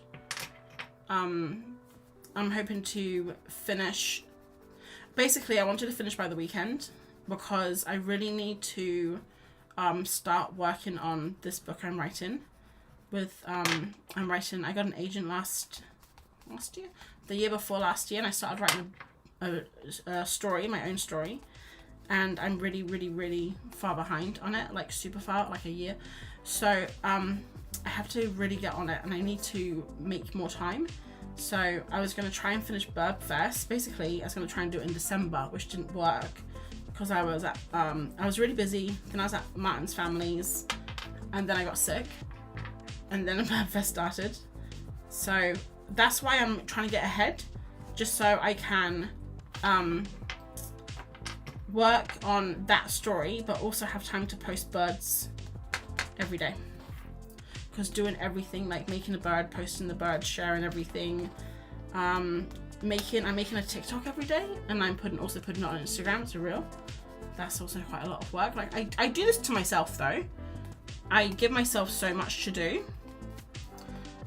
I'm hoping to finish. Basically, I wanted to finish by the weekend because I really need to start working on this book I'm writing. I got an agent last year, the year before last year, and I started writing a story, my own story, and I'm really far behind on it, like super far, like a year. So I have to really get on it, and I need to make more time. So I was going to try and finish Birbfest. Basically, I was going to try and do it in December, which didn't work because I was at I was really busy. Then I was at Martin's family's, and then I got sick, and then Birbfest started. So that's why I'm trying to get ahead, just so I can work on that story, but also have time to post birds every day. Because doing everything, like making a bird, posting the bird, sharing everything, I'm making a TikTok every day, and I'm also putting it on Instagram. It's a reel. That's also quite a lot of work. Like I do this to myself though. I give myself so much to do,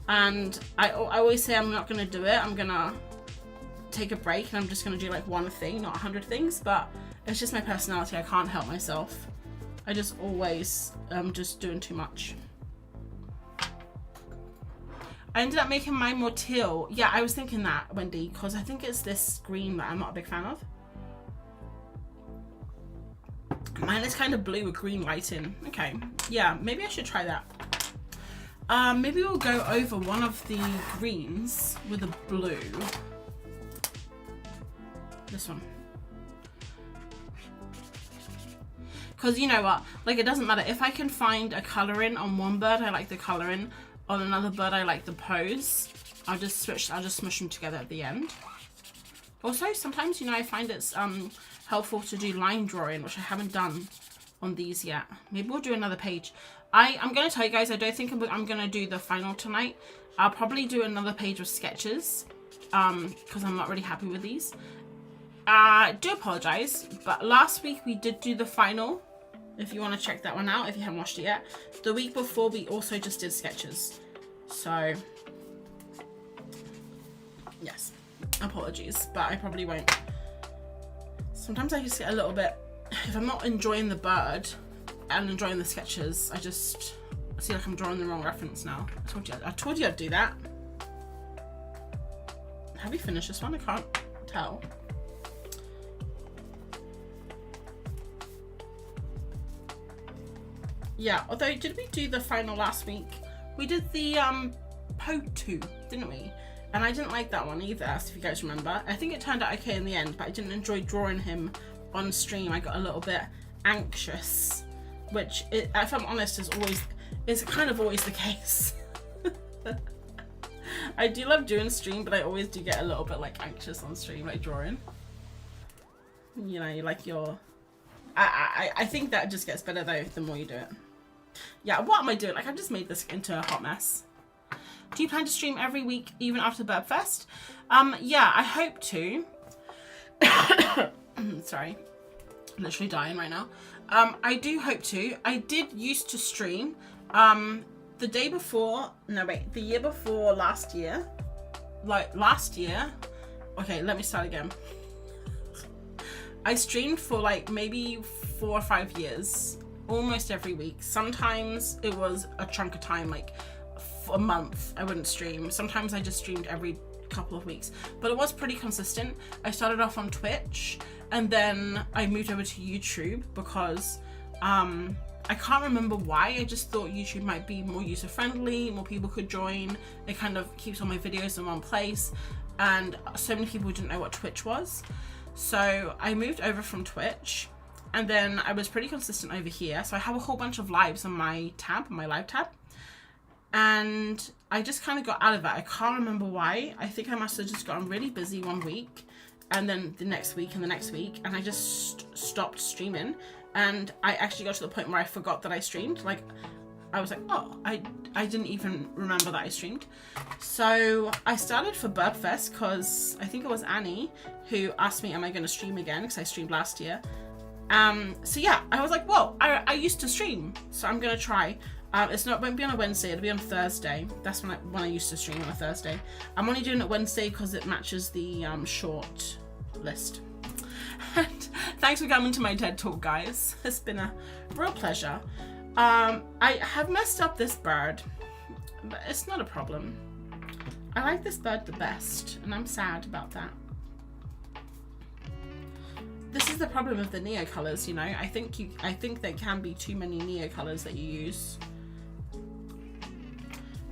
and I always say I'm not gonna do it. I'm gonna take a break, and I'm just gonna do like one thing, not 100 things. But it's just my personality. I can't help myself. I just always just doing too much. I ended up making mine more teal. Yeah, I was thinking that, Wendy, because I think it's this green that I'm not a big fan of. Mine is kind of blue with green lighting. Okay, yeah, maybe I should try that. Maybe we'll go over one of the greens with a blue. This one. Because you know what? Like, it doesn't matter. If I can find a colouring on one bird, I like the colouring. On another bird, I like the pose. I'll just smush them together at the end. Also, sometimes, you know, I find it's helpful to do line drawing, which I haven't done on these yet. Maybe we'll do another page. I'm going to tell you guys, I don't think I'm going to do the final tonight. I'll probably do another page of sketches because I'm not really happy with these. I do apologise, but last week we did do the final. If you want to check that one out, if you haven't watched it yet. The week before, we also just did sketches. So, yes, apologies, but I probably won't. Sometimes I just get a little bit, if I'm not enjoying the bird and enjoying the sketches, I just see like I'm drawing the wrong reference now. I told you I'd do that. Have you finished this one? I can't tell. Yeah, although did we do the final last week? We did the Potu, didn't we? And I didn't like that one either, if you guys remember. I think it turned out okay in the end, but I didn't enjoy drawing him on stream. I got a little bit anxious, which, if I'm honest, is kind of always the case. I do love doing stream, but I always do get a little bit like anxious on stream, like drawing. You know, like your... I think that just gets better though, the more you do it. Yeah, what am I doing? Like, I've just made this into a hot mess. Do you plan to stream every week, even after Birbfest? Yeah, I hope to. Sorry, literally dying right now. I do hope to. I did used to stream the day before, no wait, the year before last year. Like, last year. Okay, let me start again. I streamed for like maybe 4 or 5 years, almost every week. Sometimes it was a chunk of time, like for a month I wouldn't stream. Sometimes I just streamed every couple of weeks, but it was pretty consistent. I started off on Twitch, and then I moved over to YouTube because I can't remember why. I just thought YouTube might be more user friendly, more people could join. It kind of keeps all my videos in one place, and so many people didn't know what Twitch was. So I moved over from Twitch, and then I was pretty consistent over here. So I have a whole bunch of lives on my tab, my live tab. And I just kind of got out of it. I can't remember why. I think I must have just gotten really busy one week, and then the next week and the next week, and I just stopped streaming. And I actually got to the point where I forgot that I streamed. Like, I was like, oh, I didn't even remember that I streamed. So I started for Birbfest because I think it was Annie who asked me, am I going to stream again? Because I streamed last year. So yeah, I was like, well, I used to stream, so I'm going to try. It won't be on a Wednesday, it'll be on Thursday. That's when I used to stream, on a Thursday. I'm only doing it Wednesday because it matches the short list. And thanks for coming to my TED Talk, guys. It's been a real pleasure. I have messed up this bird, but it's not a problem. I like this bird the best, and I'm sad about that. this is the problem with the Neo colors, you know. I think there can be too many Neo colors that you use.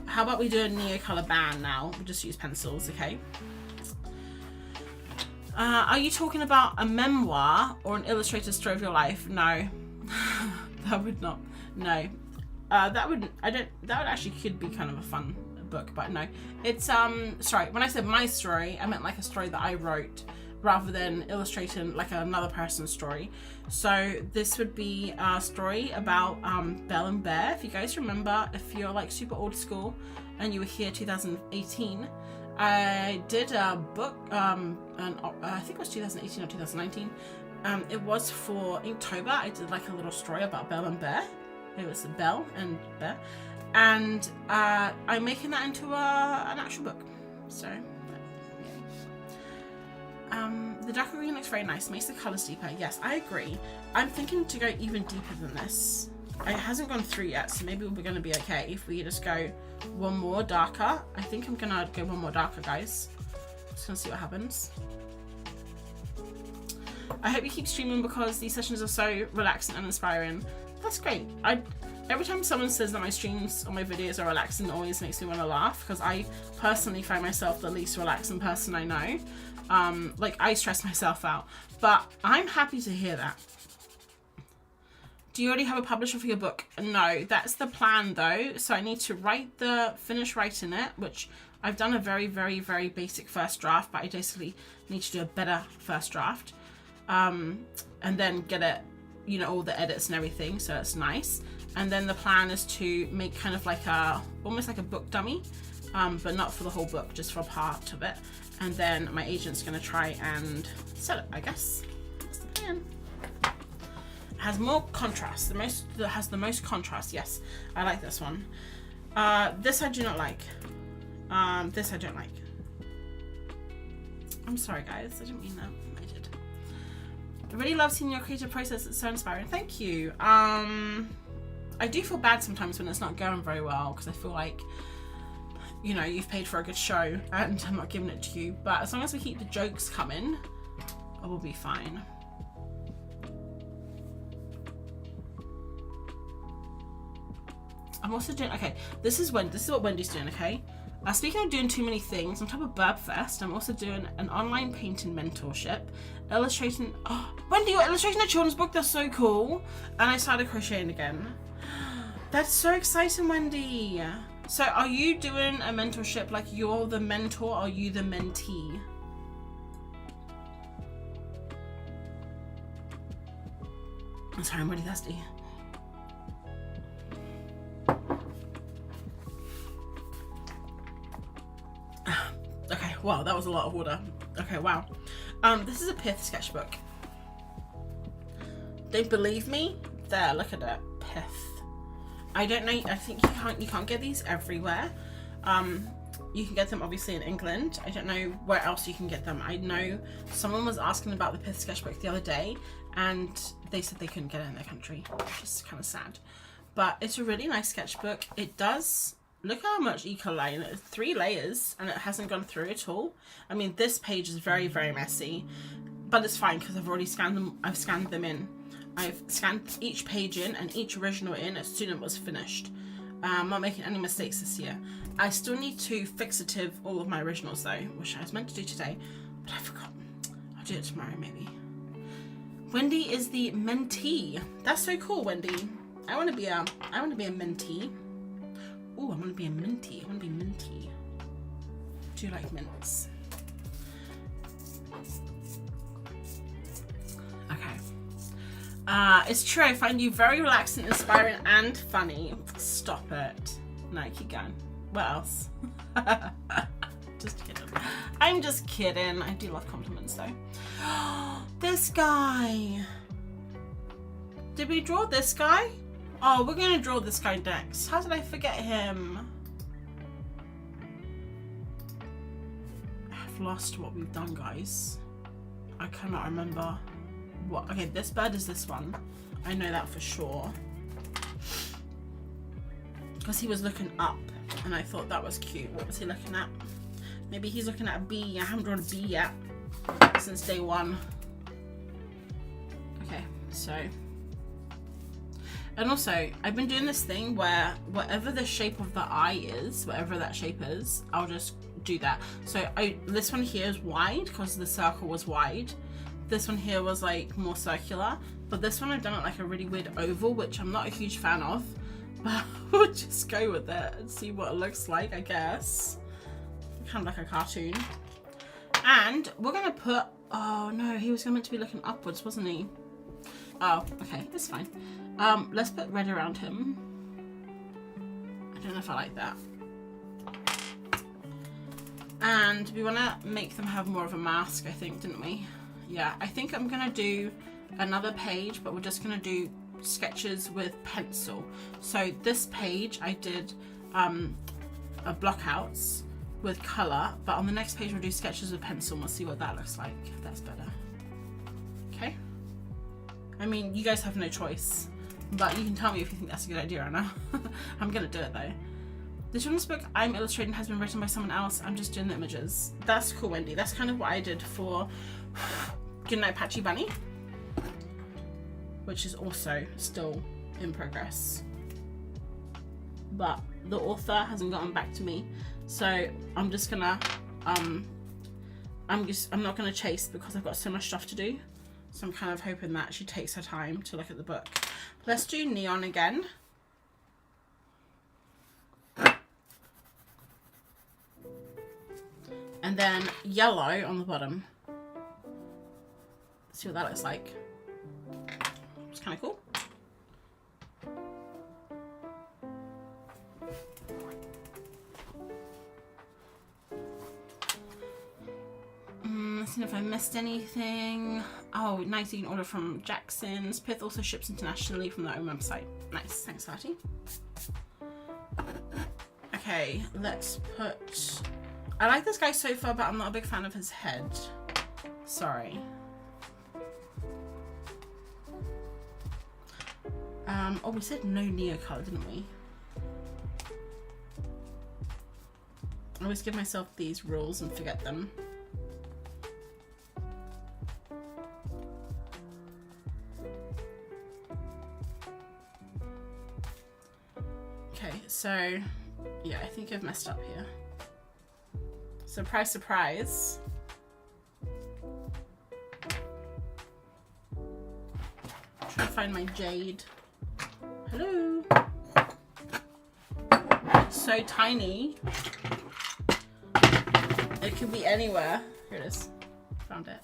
How about we do a Neo color ban now? We'll just use pencils, okay? Are you talking about a memoir or an illustrated story of your life? No. That would not. No. That would actually could be kind of a fun book, but no. It's sorry, when I said my story, I meant like a story that I wrote rather than illustrating like another person's story. So this would be a story about Belle and Bear. If you guys remember, if you're like super old school and you were here 2018, I did a book, and I think it was 2018 or 2019. It was for Inktober. I did like a little story about Belle and Bear. It was Belle and Bear, and I'm making that into an actual book. So, yeah. The darker green looks very nice. Makes the colors deeper. Yes, I agree. I'm thinking to go even deeper than this. It hasn't gone through yet, so maybe we're going to be okay if we just go one more darker. I think I'm going to go one more darker, guys. Just going to see what happens. I hope you keep streaming because these sessions are so relaxing and inspiring. That's great. Every time someone says that my streams or my videos are relaxing, it always makes me want to laugh because I personally find myself the least relaxing person I know. Like I stress myself out, but I'm happy to hear that. Do you already have a publisher for your book? No, that's the plan though. So I need to finish writing it, which I've done a very, very, very basic first draft, but I basically need to do a better first draft. And then get it, you know, all the edits and everything, so it's nice. And then the plan is to make kind of like almost like a book dummy, but not for the whole book, just for a part of it. And then my agent's gonna try and sell it, I guess. That's the plan. It has more contrast, has the most contrast. Yes, I like this one. This I do not like. This I don't like. I'm sorry guys, I didn't mean that. I did. I really love seeing your creative process. It's so inspiring. Thank you. I do feel bad sometimes when it's not going very well because I feel like, you know, you've paid for a good show and I'm not giving it to you. But as long as we keep the jokes coming, I will be fine. I'm also doing, okay, this is what Wendy's doing, okay? Speaking of doing too many things, on top of Birbfest, I'm also doing an online painting mentorship, illustrating, oh, Wendy, you're illustrating a children's book, that's so cool. And I started crocheting again. That's so exciting, Wendy. So are you doing a mentorship, like you're the mentor, or are you the mentee? I'm sorry, I'm really thirsty. Okay, wow, that was a lot of water. Okay, wow. This is a pith sketchbook. Don't believe me? There, look at it. Pith. I don't know, I think you can't get these everywhere. You can get them obviously in England. I don't know where else you can get them. I know someone was asking about the pith sketchbook the other day and they said they couldn't get it in their country, which is kind of sad. But it's a really nice sketchbook. It does, look how much eco-line, it's 3 layers and it hasn't gone through at all. I mean, this page is very, very messy, but it's fine because I've already scanned them. I've scanned them in. I've scanned each page in and each original in as soon as it was finished. I'm not making any mistakes this year. I still need to fixative all of my originals though, which I was meant to do today, but I forgot. I'll do it tomorrow maybe. Wendy is the mentee. That's so cool, Wendy. I want to be a mentee. Oh, I want to be a minty. I want to be minty. Do you like mints? Okay. It's true. I find you very relaxing, inspiring, and funny. Stop it. No, keep going. What else? Just kidding. I'm just kidding. I do love compliments though. This guy. Did we draw this guy? Oh, we're gonna draw this guy next. How did I forget him? I've lost what we've done, guys. I cannot remember what. Okay, this bird is this one. I know that for sure. Because he was looking up and I thought that was cute. What was he looking at? Maybe he's looking at a bee. I haven't drawn a bee yet since day one. So, and also I've been doing this thing where whatever the shape of the eye is, whatever that shape is, I'll just do that. So this one here is wide because the circle was wide. This one here was like more circular, but this one I've done it like a really weird oval, which I'm not a huge fan of, but we'll just go with it and see what it looks like, I guess. Kind of like a cartoon. And we're gonna put, oh no, he was meant to be looking upwards, wasn't he? Oh, okay, that's fine. Let's put red around him. I don't know if I like that. And we want to make them have more of a mask, I think, didn't we? Yeah, I think I'm going to do another page, but we're just going to do sketches with pencil. So this page I did a blockouts with colour, but on the next page we'll do sketches with pencil and we'll see what that looks like, if that's better. Okay? I mean, you guys have no choice, but you can tell me if you think that's a good idea or not. I'm going to do it though. The children's book I'm illustrating has been written by someone else. I'm just doing the images. That's cool, Wendy. That's kind of what I did for Goodnight Patchy Bunny, which is also still in progress. But the author hasn't gotten back to me, so I'm just gonna I'm not gonna chase because I've got so much stuff to do. So I'm kind of hoping that she takes her time to look at the book. Let's do neon again. And then yellow on the bottom. Let's see what that looks like. It's kind of cool. Let's see if I missed anything. Oh, nice, you can order from Jackson's. Pith also ships internationally from their own website. Nice, thanks, Artie. Okay, let's put... I like this guy so far, but I'm not a big fan of his head. Sorry. Oh, we said no neo color, didn't we? I always give myself these rules and forget them. Okay, so yeah, I think I've messed up here. Surprise, surprise. Trying to find my jade. Hello. It's so tiny. It could be anywhere. Here it is. Found it.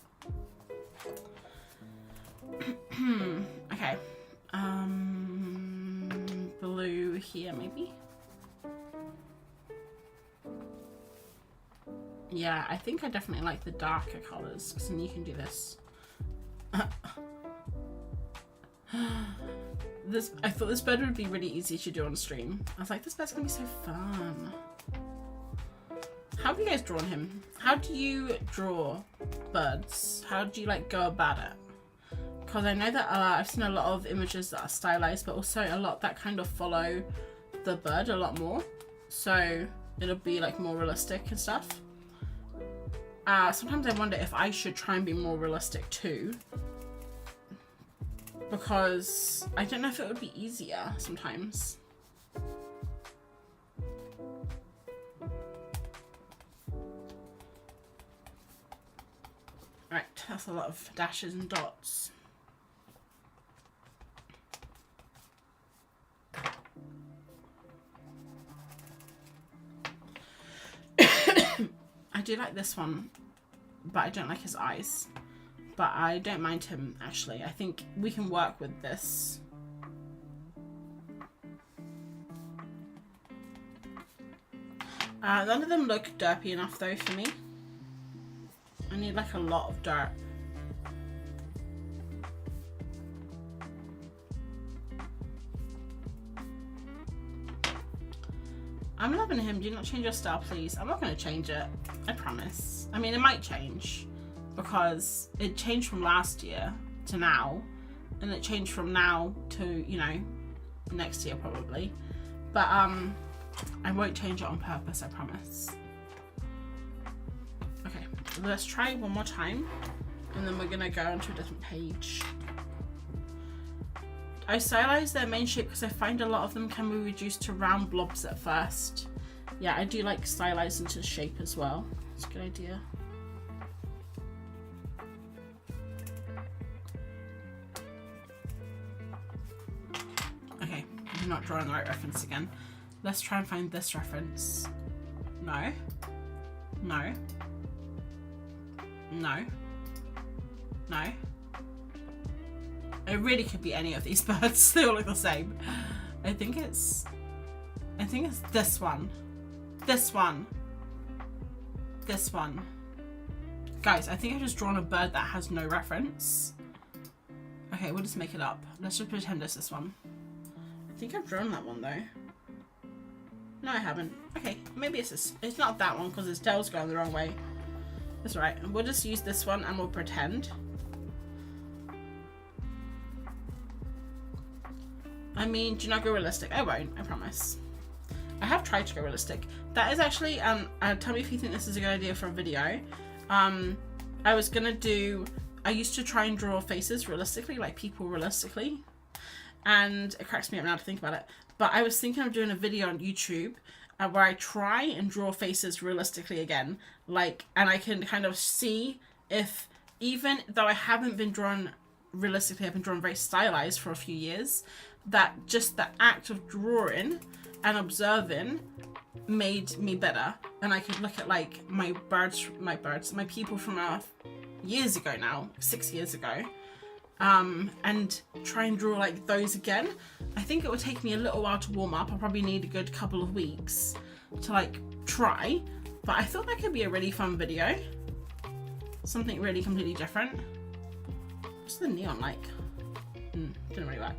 Okay. Blue here maybe. Yeah, I think I definitely like the darker colors, because then you can do this. I thought this bird would be really easy to do on stream. I was like, this bird's gonna be so fun. How have you guys drawn him? How do you draw birds? How do you like go about it? Because I know that I've seen a lot of images that are stylized, but also a lot that kind of follow the bird a lot more. So it'll be like more realistic and stuff. Sometimes I wonder if I should try and be more realistic too, because I don't know if it would be easier sometimes. Right, that's a lot of dashes and dots. I do like this one, but I don't like his eyes. But I don't mind him, actually. I think we can work with this. None of them look derpy enough, though, for me. I need, like, a lot of dirt. I'm loving him. Do not change your style, please. I'm not going to change it. I promise. I mean, it might change, because it changed from last year to now, and it changed from now to, you know, next year probably. But I won't change it on purpose, I promise. Okay, let's try one more time, and then we're gonna go onto a different page. I stylize their main shape because I find a lot of them can be reduced to round blobs at first. Yeah, I do like stylize into shape as well. It's a good idea. Okay, I'm not drawing the right reference again. Let's try and find this reference. No. No. No. No. It really could be any of these birds. They all look the same. I think it's this one. This one. This one. Guys, I think I've just drawn a bird that has no reference. Okay, we'll just make it up. Let's just pretend it's this one. I think I've drawn that one though. No, I haven't. Okay, maybe it's this. It's not that one because its tail's going the wrong way. That's right. And we'll just use this one and we'll pretend. I mean, do not go realistic. I won't, I promise. I have tried to go realistic. That is actually, tell me if you think this is a good idea for a video. I was gonna do, I used to try and draw faces realistically, like people realistically. And it cracks me up now to think about it. But I was thinking of doing a video on YouTube where I try and draw faces realistically again. Like, and I can kind of see if, even though I haven't been drawn realistically, I've been drawn very stylized for a few years, that just the act of drawing and observing made me better. And I could look at like my people from years ago now, 6 years ago, and try and draw like those again. I think it would take me a little while to warm up. I'll probably need a good couple of weeks to like try, but I thought that could be a really fun video. Something really completely different. What's the neon like? Didn't really work.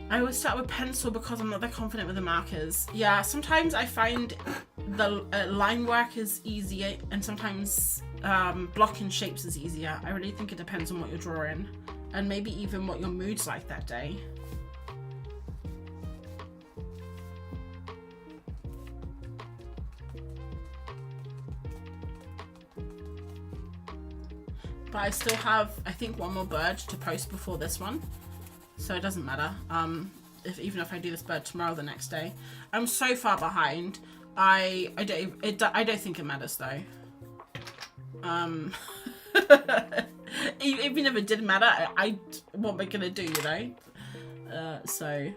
I always start with pencil because I'm not that confident with the markers. Yeah, sometimes I find the line work is easier and sometimes blocking shapes is easier. I really think it depends on what you're drawing and maybe even what your mood's like that day. But I still have, I think, one more bird to post before this one. So it doesn't matter. Even if I do this bird tomorrow or the next day. I'm so far behind. I don't think it matters though. Even if it did matter, what we're gonna do, you know? So.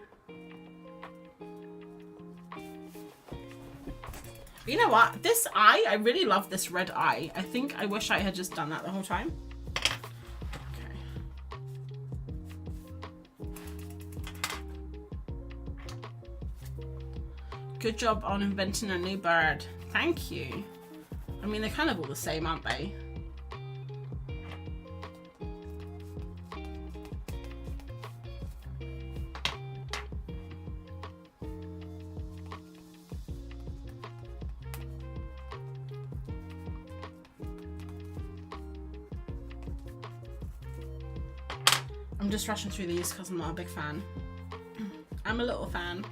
You know what? This eye, I really love this red eye. I think I wish I had just done that the whole time. Good job on inventing a new bird. Thank you. I mean, they're kind of all the same, aren't they? I'm just rushing through these because I'm not a big fan. I'm a little fan.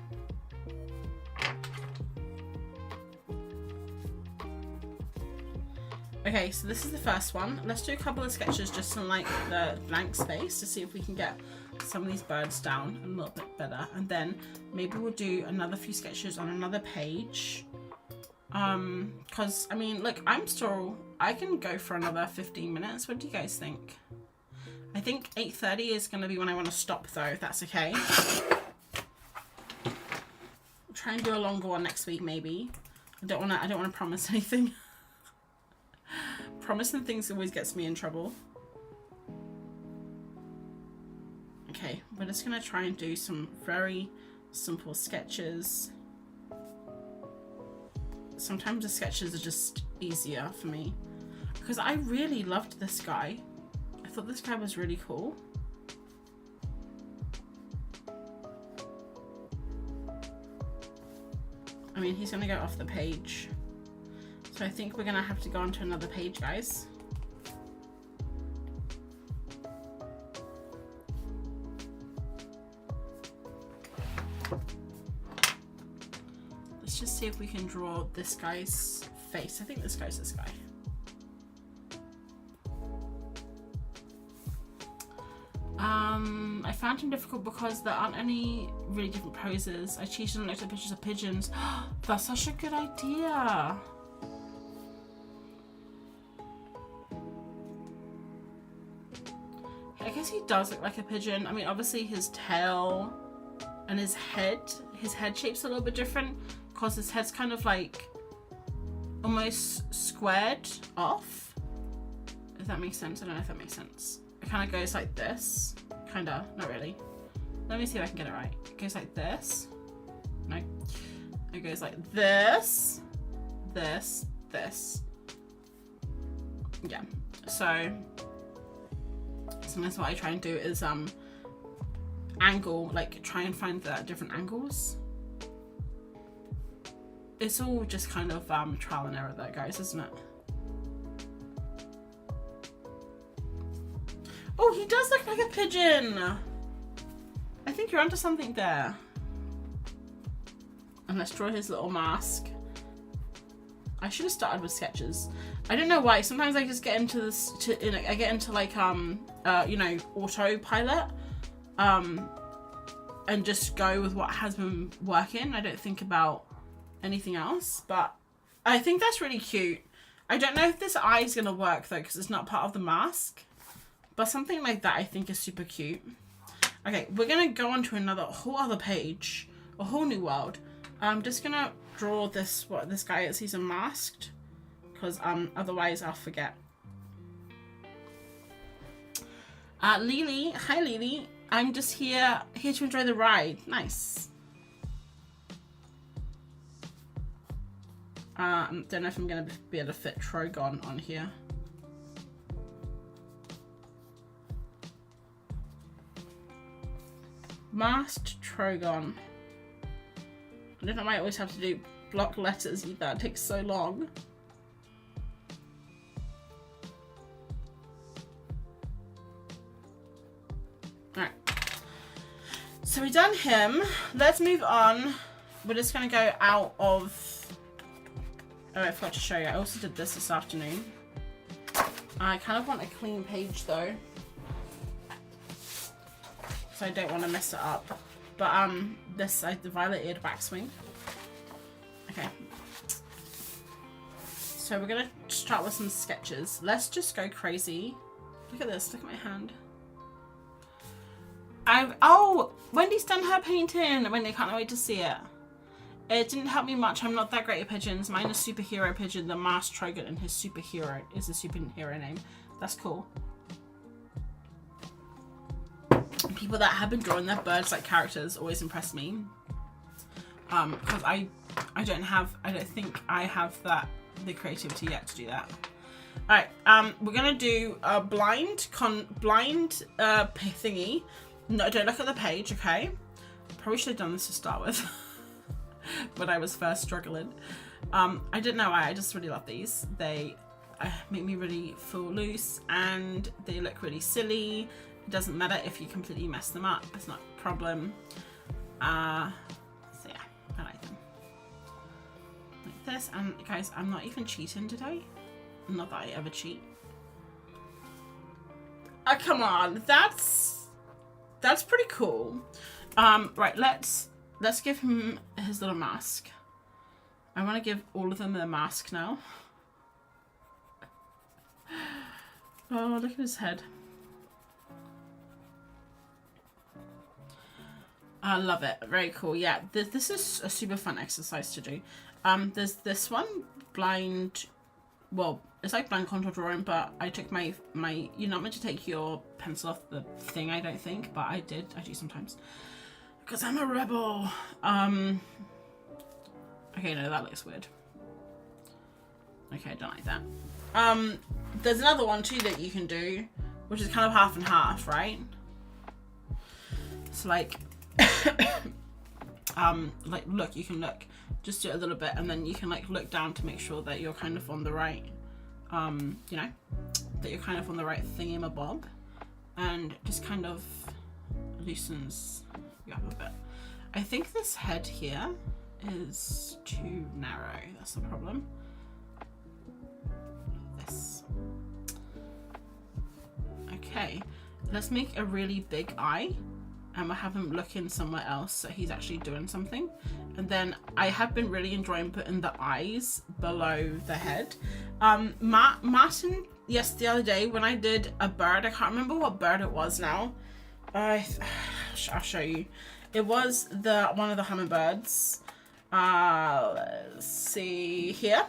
Okay, so this is the first one. Let's do a couple of sketches just in like the blank space to see if we can get some of these birds down a little bit better. And then maybe we'll do another few sketches on another page. Cause I mean, look, I can go for another 15 minutes. What do you guys think? I think 8:30 is gonna be when I want to stop though, if that's okay. I'll try and do a longer one next week maybe. I don't wanna promise anything. Promising things always gets me in trouble. Okay, we're just gonna try and do some very simple sketches. Sometimes the sketches are just easier for me because I really loved this guy. I thought this guy was really cool. I mean, he's gonna go off the page. So I think we're gonna have to go on to another page, guys. Let's just see if we can draw this guy's face. I think this guy's this guy. I found him difficult because there aren't any really different poses. I cheated and looked at pictures of pigeons. That's such a good idea. I guess he does look like a pigeon. I mean, obviously his tail and his head shape's a little bit different because his head's kind of like almost squared off. If that makes sense. I don't know if that makes sense. It kind of goes like this. Kinda, not really. Let me see if I can get it right. It goes like this. No. It goes like this, this, this. Yeah. So sometimes what I try and do is angle, like try and find the different angles. It's all just kind of trial and error there, guys, isn't it? Oh, he does look like a pigeon. I think you're onto something there. And let's draw his little mask. I should have started with sketches. I don't know why. Sometimes I just get into this. I get into like you know, autopilot, and just go with what has been working. I don't think about anything else. But I think that's really cute. I don't know if this eye is gonna work though, because it's not part of the mask. But something like that I think is super cute. Okay, we're gonna go on to another whole other page, a whole new world. I'm just gonna draw this, what this guy is. He's unmasked, because otherwise I'll forget. Lily, hi Lily. I'm just here to enjoy the ride. Nice. Don't know if I'm gonna be able to fit Trogon on here. Masked Trogon. I don't know why I always have to do block letters either. It takes so long. Alright. So we've done him. Let's move on. We're just going to go out of... Oh, I forgot to show you. I also did this afternoon. I kind of want a clean page though, so I don't want to mess it up. But the violet-eared waxwing. Okay. So we're gonna start with some sketches. Let's just go crazy. Look at this. Look at my hand. Oh, Wendy's done her painting. Wendy, I can't wait to see it. It didn't help me much. I'm not that great at pigeons. Mine is superhero pigeon. The masked Trogon, and his superhero is the superhero name. That's cool. People that have been drawing their birds like characters always impress me, because I don't think I have the creativity yet to do that. All right, we're gonna do a blind thingy. No, don't look at the page, okay? Probably should have done this to start with when I was first struggling. I didn't know why. I just really love these. They make me really feel loose, and they look really silly. It doesn't matter if you completely mess them up. It's not a problem. So yeah, I like them. Like this. And guys, I'm not even cheating today. Not that I ever cheat. Come on. That's pretty cool. Right, let's give him his little mask. I want to give all of them their mask now. Oh, look at his head. I love it. Very cool. Yeah, this is a super fun exercise to do. There's this one, blind, well, it's like blind contour drawing, but I took my you're not meant to take your pencil off the thing, I don't think, but I do sometimes. Because I'm a rebel. Okay, no, that looks weird. Okay, I don't like that. There's another one too that you can do, which is kind of half and half, right? So like, like look, you can look, just do it a little bit, and then you can like look down to make sure that you're kind of on the right, you know, that you're kind of on the right thingamabob, and just kind of loosens you up a bit. I think this head here is too narrow. That's the problem. This. Okay, let's make a really big eye, and we'll have him looking somewhere else so he's actually doing something. And then I have been really enjoying putting the eyes below the head. Martin, yes, the other day when I did a bird, I can't remember what bird it was now. I'll show you. It was one of the hummingbirds. Let's see here.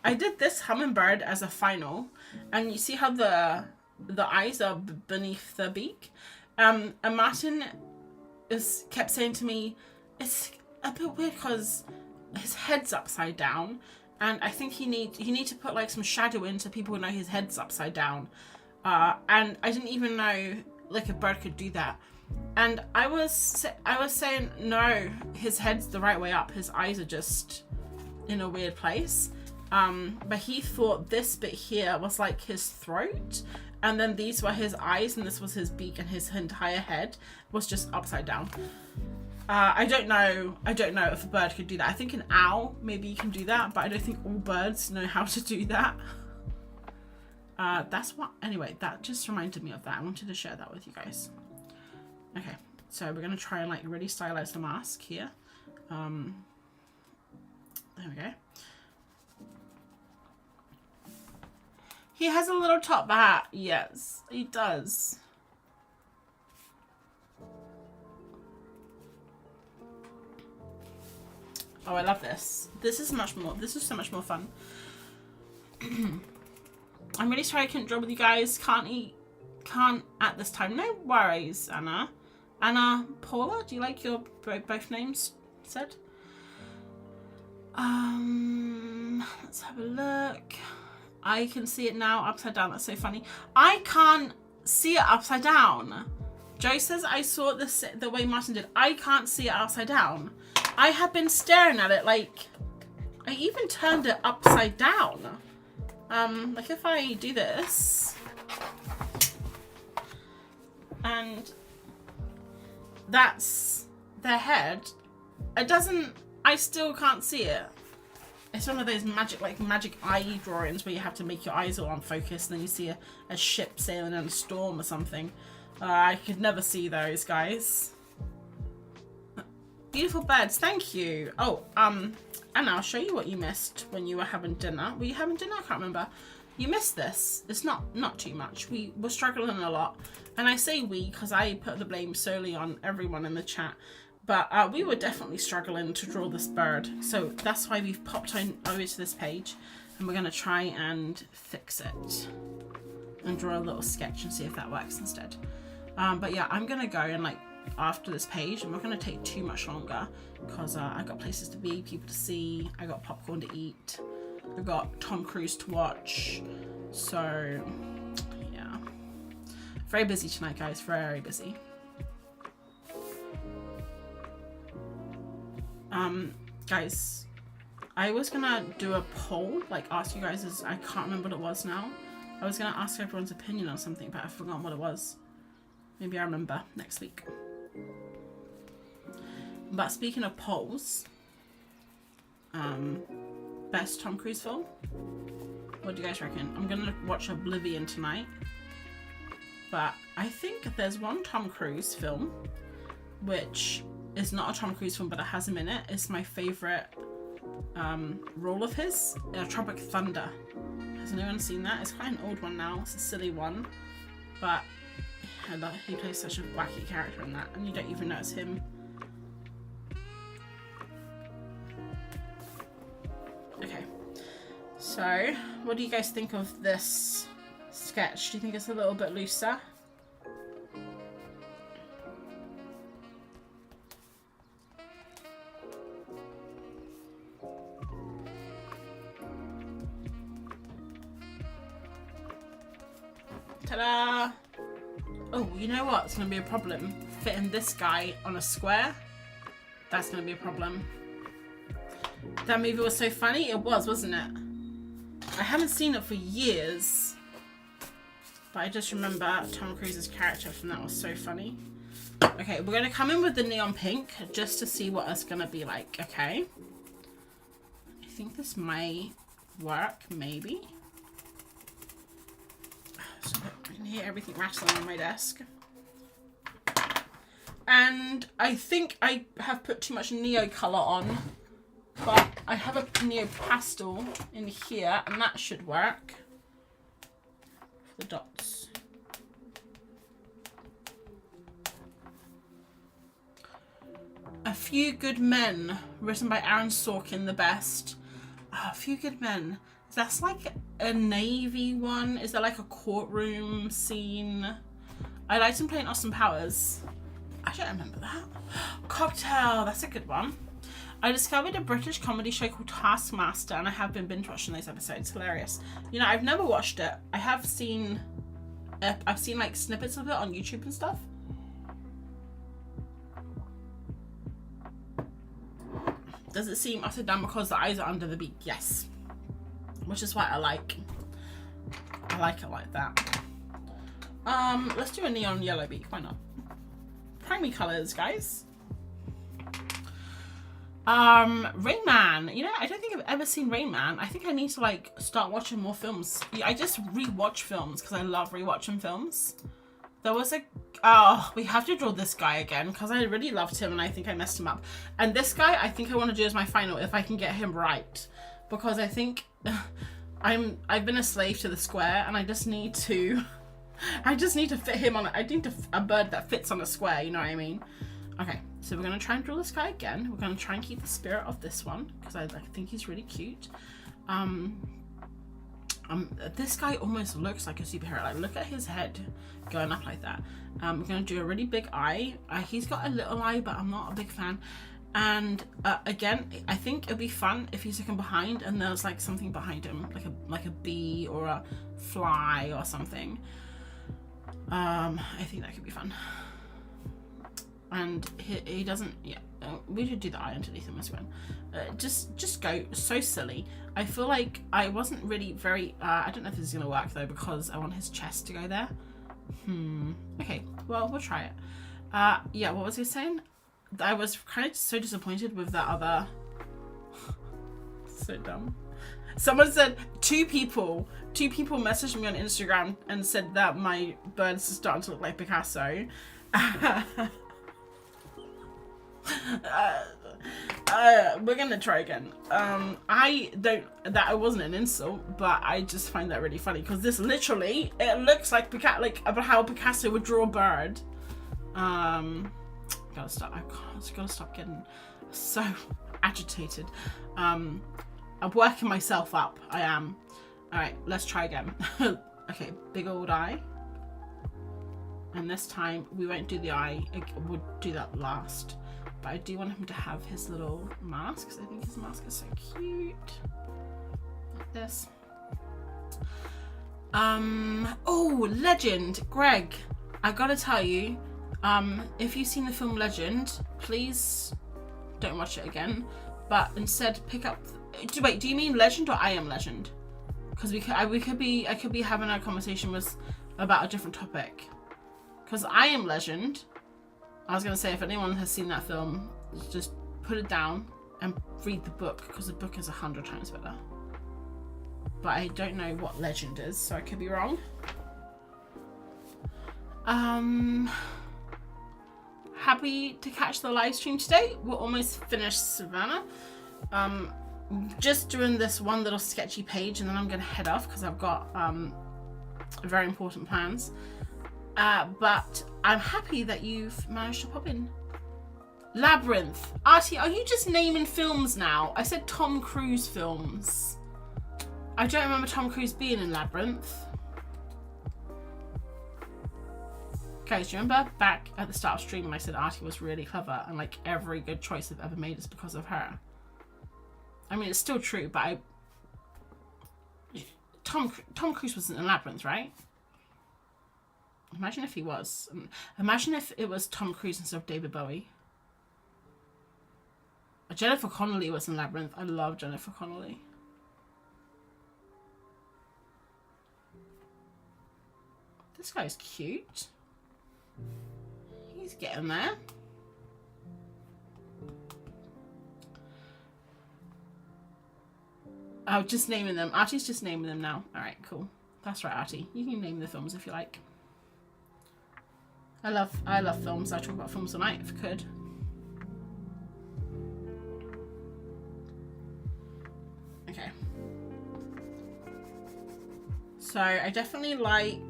I did this hummingbird as a final, and you see how the eyes are beneath the beak. And Martin kept saying to me, it's a bit weird because his head's upside down, and I think you need to put like some shadow in so people know his head's upside down. And I didn't even know like a bird could do that. And I was saying no, his head's the right way up. His eyes are just in a weird place. But he thought this bit here was like his throat, and then these were his eyes, and this was his beak, and his entire head was just upside down. I don't know if a bird could do that. I think an owl maybe can do that, but I don't think all birds know how to do that. Anyway, that just reminded me of that. I wanted to share that with you guys. Okay, so we're gonna try and like really stylize the mask here. There we go. He has a little top hat. Yes, he does. Oh, I love this. This is so much more fun. I'm really sorry I couldn't draw with you guys. Can't at this time. No worries, Anna. Anna, Paula, do you like your both names said? Let's have a look. I can see it now upside down. That's so funny. I can't see it upside down. Joe says I saw it the way Martin did. I can't see it upside down. I have been staring at it like I even turned it upside down. Like if I do this and that's their head, I still can't see it. It's one of those magic eye drawings where you have to make your eyes all unfocused, and then you see a ship sailing in a storm or something. I could never see those, guys. Beautiful birds, thank you. Oh, and I'll show you what you missed when you were having dinner. Were you having dinner? I can't remember. You missed this. It's not too much. We were struggling a lot. And I say we because I put the blame solely on everyone in the chat. But we were definitely struggling to draw this bird. So that's why we've popped over to this page. And we're going to try and fix it. And draw a little sketch and see if that works instead. But yeah, I'm going to go and like after this page. I'm not going to take too much longer. Because I got places to be, people to see. I got popcorn to eat. I got Tom Cruise to watch. So yeah. Very busy tonight, guys. Very busy. Guys, I was gonna do a poll, like ask you guys, I can't remember what it was now. I was gonna ask everyone's opinion on something, but I've forgotten what it was. Maybe I remember next week. But speaking of polls, best Tom Cruise film? What do you guys reckon? I'm gonna watch Oblivion tonight, but I think there's one Tom Cruise film which is not a Tom Cruise film, but it has him in it. It's my favorite role of his, Tropic Thunder. Has anyone seen that? It's quite an old one now. It's a silly one, but he plays such a wacky character in that, and you don't even know it's him. Okay, so what do you guys think of this sketch? Do you think it's a little bit looser? Ta-da! Oh, you know what? It's going to be a problem. Fitting this guy on a square. That's going to be a problem. That movie was so funny. It was, wasn't it? I haven't seen it for years. But I just remember Tom Cruise's character from that was so funny. Okay, we're going to come in with the neon pink just to see what it's going to be like, okay? I think this may work, maybe. So I can hear everything rattling on my desk. And I think I have put too much Neo colour on, but I have a Neo pastel in here, and that should work. The dots. A Few Good Men, written by Aaron Sorkin, the best. Oh, A Few Good Men. That's like a Navy one. Is that like a courtroom scene? I liked him playing Austin Powers. I don't remember that. Cocktail, that's a good one. I discovered a British comedy show called Taskmaster, and I have been binge watching those episodes. It's hilarious. You know, I've never watched it. I have seen, I've seen like snippets of it on YouTube and stuff. Does it seem upside down because the eyes are under the beak? Yes. Which is what I like. I like it like that. Let's do a neon yellow beak. Why not? Primary colors, guys. Rain Man. You know, I don't think I've ever seen Rain Man. I think I need to like start watching more films. I just rewatch films because I love rewatching films. There was a, oh, we have to draw this guy again because I really loved him and I think I messed him up. And this guy, I think I want to do as my final if I can get him right, because I think I've been a slave to the square and I just need to fit him on. I need a bird that fits on a square. You know what I mean? Okay, so we're gonna try and draw this guy again. We're gonna try and keep the spirit of this one because I think he's really cute. This guy almost looks like a superhero. Like, look at his head going up like that. We're gonna do a really big eye. He's got a little eye, but I'm not a big fan. And again, I think it'd be fun if he's looking behind and there's like something behind him, like a bee or a fly or something. I think that could be fun. And he doesn't. Yeah, we should do the eye underneath him as well. Just go so silly. I feel like I wasn't really very. I don't know if this is gonna work though because I want his chest to go there. Okay. Well, we'll try it. Yeah. What was he saying? I was kind of so disappointed with that other. So dumb. Someone said two people messaged me on Instagram and said that my birds are starting to look like Picasso. We're gonna try again. That wasn't an insult, but I just find that really funny because this literally, it looks like how Picasso would draw a bird. Gotta stop getting so agitated. I'm working myself up. I am. All right, let's try again. Okay, big old eye. And this time we won't do the eye. We'll do that last. But I do want him to have his little mask because I think his mask is so cute. Like this. Oh, Legend. Greg, I gotta tell you, if you've seen the film Legend, please don't watch it again. But instead pick up. Wait, do you mean Legend or I Am Legend? Because I could be having a conversation about a different topic. Because I Am Legend, I was going to say, if anyone has seen that film, just put it down and read the book, because the book is 100 times better. But I don't know what Legend is, so I could be wrong. Happy to catch the live stream today. We're almost finished Savannah. Just doing this one little sketchy page, and then I'm going to head off because I've got very important plans. But I'm happy that you've managed to pop in. Labyrinth. Artie, are you just naming films now? I said Tom Cruise films. I don't remember Tom Cruise being in Labyrinth. Guys, do you remember back at the start of stream when I said Artie was really clever and like every good choice I've ever made is because of her? I mean, it's still true, but Tom Cruise wasn't in Labyrinth, right? Imagine if he was. Imagine if it was Tom Cruise instead of David Bowie. Jennifer Connelly was in Labyrinth. I love Jennifer Connelly. This guy's cute. He's getting there. Oh, just naming them. Artie's just naming them now. Alright, cool. That's right, Artie. You can name the films if you like. I love films. I talk about films tonight if I could. Okay. So I definitely like.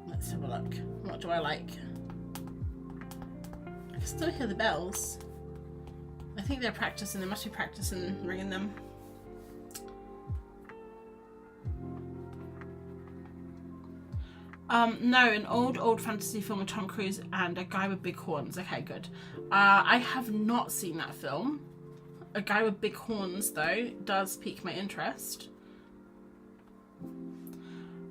Let's have a look. What do I like? I can still hear the bells. I think they're practicing. They must be practicing ringing them. No, an old fantasy film with Tom Cruise and a guy with big horns. Okay, good. I have not seen that film. A guy with big horns, though, does pique my interest.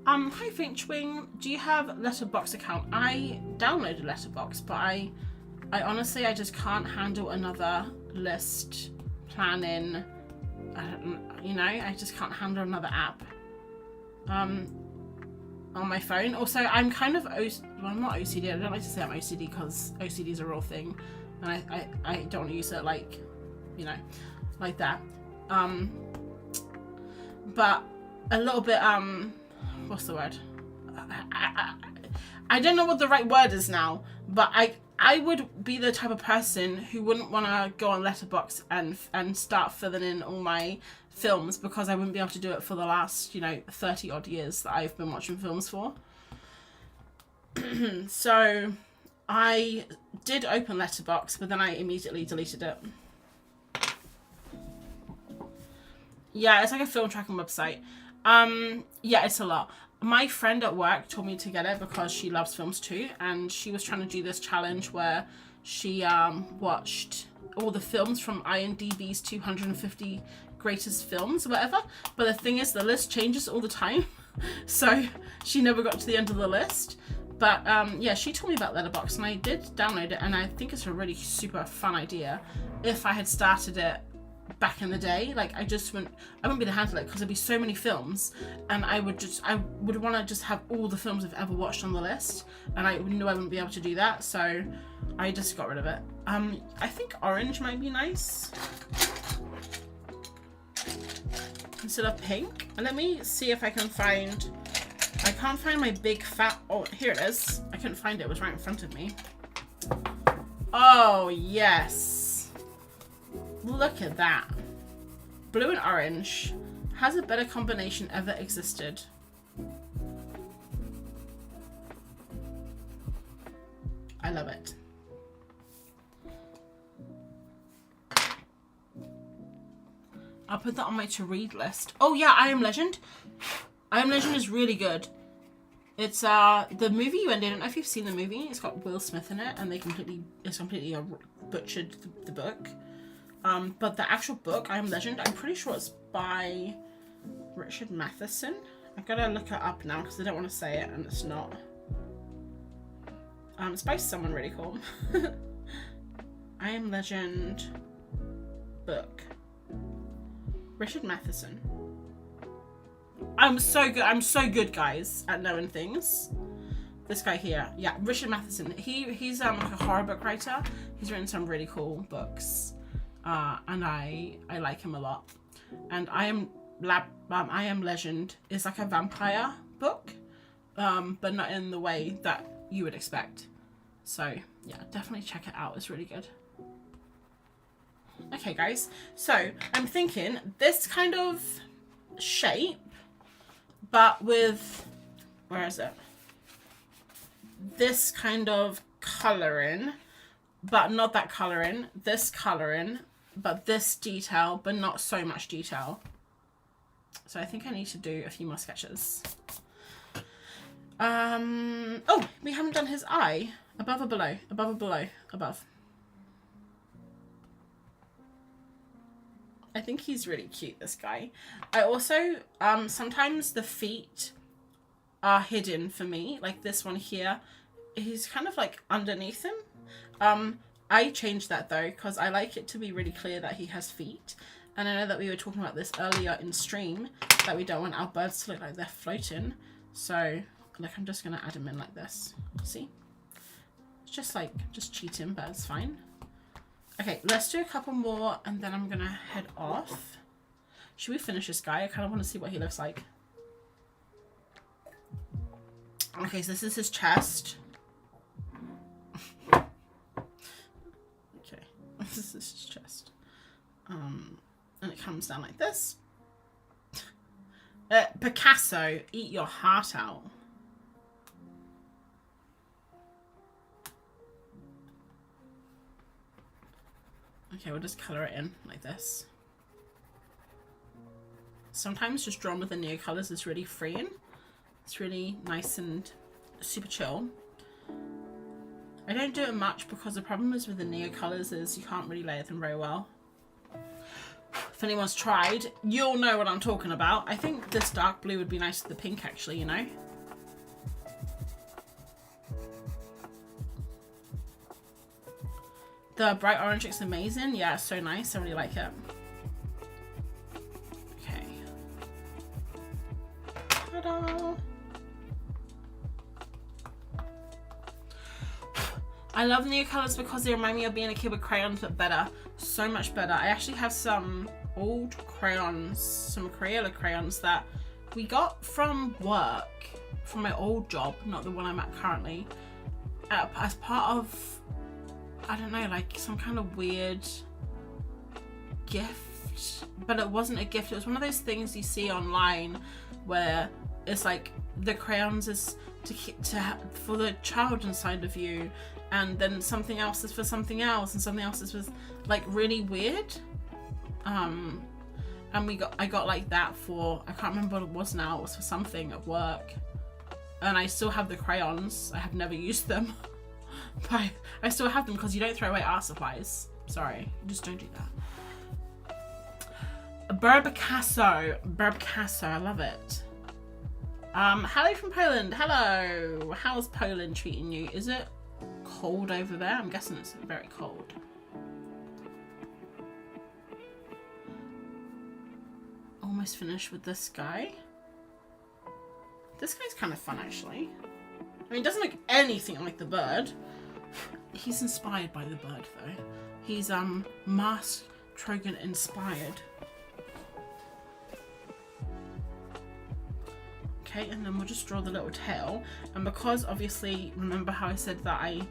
Hi Finchwing, do you have Letterboxd account? I downloaded Letterboxd, but I honestly, I just can't handle another list planning. You know, I just can't handle another app. On my phone. Also, I'm kind of well, I'm not OCD. I don't like to say I'm OCD because OCD is a real thing, and I don't want to use it like, you know, like that. But a little bit what's the word? I don't know what the right word is now, but I would be the type of person who wouldn't want to go on Letterboxd and start filling in all my films because I wouldn't be able to do it for the last, you know, 30 odd years that I've been watching films for. So I did open Letterboxd, but then I immediately deleted it. Yeah, it's like a film tracking website. Yeah, it's a lot. My friend at work told me to get it because she loves films too, and she was trying to do this challenge where she watched all the films from IMDb's 250 greatest films or whatever. But the thing is, the list changes all the time, so she never got to the end of the list. But yeah, she told me about Letterboxd, and I did download it, and I think it's a really super fun idea. If I had started it back in the day, like I wouldn't be able to handle it because there'd be so many films, and I would want to just have all the films I've ever watched on the list, and I knew I wouldn't be able to do that, so I just got rid of it. I think orange might be nice instead of pink. And let me see if I can find. I can't find my big fat. Oh, here it is. I couldn't find it. It was right in front of me. Oh yes. Look at that. Blue and orange. Has a better combination ever existed? I love it. I'll put that on my to-read list. Oh yeah, I Am Legend. I Am Legend is really good. It's the movie you ended. I don't know if you've seen the movie. It's got Will Smith in it, and it's completely butchered the book. But the actual book, I Am Legend, I'm pretty sure it's by Richard Matheson. I've got to look it up now because I don't want to say it and it's not. It's by someone really cool. I Am Legend book. Richard Matheson. I'm so good, guys, at knowing things. This guy here, yeah, Richard Matheson. He's like a horror book writer. He's written some really cool books, and I like him a lot. And I Am Legend is like a vampire book, but not in the way that you would expect. So yeah, definitely check it out. It's really good. Okay, guys. So I'm thinking this kind of shape, but with, where is it? This kind of colouring, but not that colouring. This colouring, but this detail, but not so much detail. So I think I need to do a few more sketches. Oh, we haven't done his eye. Above or below? Above or below? Above. I think he's really cute, this guy. I also, sometimes the feet are hidden for me. Like this one here, he's kind of like underneath him. I changed that though, because I like it to be really clear that he has feet. And I know that we were talking about this earlier in stream, that we don't want our birds to look like they're floating. So, like, I'm just going to add him in like this. See? It's just like, just cheating, but it's fine. Okay, let's do a couple more and then I'm going to head off. Should we finish this guy? I kind of want to see what he looks like. Okay, so this is his chest. Okay, this is his chest. And it comes down like this. Picasso, eat your heart out. Okay, we'll just colour it in like this. Sometimes just drawn with the neo colours is really freeing. It's really nice and super chill. I don't do it much because the problem is with the neo colours is you can't really layer them very well. If anyone's tried, you'll know what I'm talking about. I think this dark blue would be nice with the pink actually, you know? The bright orange looks amazing. Yeah, it's so nice. I really like it. Okay. Ta-da! I love the new colours because they remind me of being a kid with crayons, but better. So much better. I actually have some old crayons, some Crayola crayons that we got from work, from my old job, not the one I'm at currently, as part of, I don't know, like some kind of weird gift. But it wasn't a gift, it was one of those things you see online where it's like the crayons is for the child inside of you, and then something else is for something else, and something else is for, like, really weird. And I got like that for, I can't remember what it was now, it was for something at work. And I still have the crayons. I have never used them. But I still have them because you don't throw away art supplies. Sorry, just don't do that. Birbfest, I love it. Hello from Poland. Hello. How's Poland treating you? Is it cold over there? I'm guessing it's very cold. Almost finished with this guy. This guy's kind of fun actually. I mean, it doesn't look anything like the bird. He's inspired by the bird though. He's Mask Trogon inspired. Okay, and then we'll just draw the little tail. And because obviously, remember how I said that I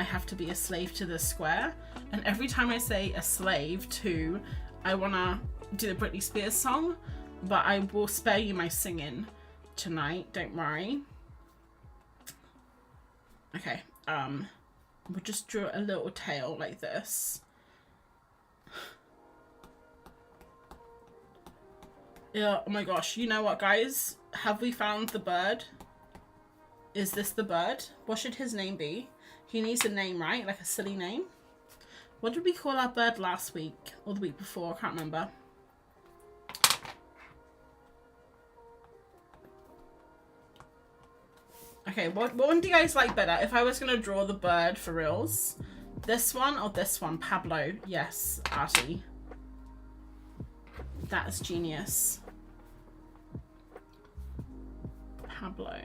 have to be a slave to this square? And every time I say a slave to, I wanna do the Britney Spears song, but I will spare you my singing tonight, don't worry. Okay, we'll just draw a little tail like this. Yeah, oh my gosh, you know what guys? Have we found the bird? Is this the bird? What should his name be? He needs a name, right? Like a silly name. What did we call our bird last week? Or the week before? I can't remember. Okay, what one do you guys like better? If I was going to draw the bird for reals. This one or this one? Pablo. Yes, Artie. That is genius. Pablo.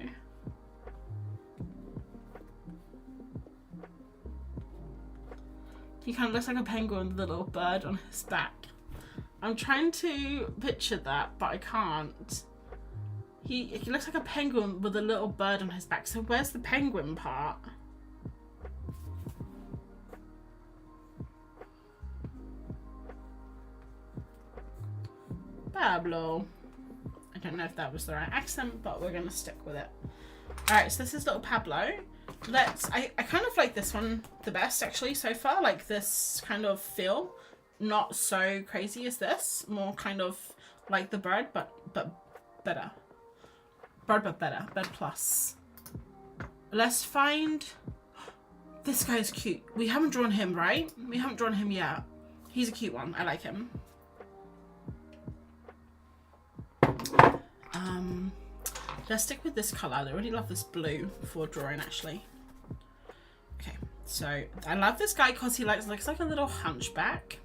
He kind of looks like a penguin with a little bird on his back. I'm trying to picture that, but I can't. He looks like a penguin with a little bird on his back. So where's the penguin part? Pablo. I don't know if that was the right accent, but we're gonna stick with it. Alright, so this is little Pablo. I kind of like this one the best actually so far. Like this kind of feel. Not so crazy as this. More kind of like the bird, but better. Bird but better. Bird plus. Let's find... This guy's cute. We haven't drawn him, right? We haven't drawn him yet. He's a cute one. I like him. Let's stick with this colour. I really love this blue for drawing actually. Okay, so I love this guy because he looks like a little hunchback.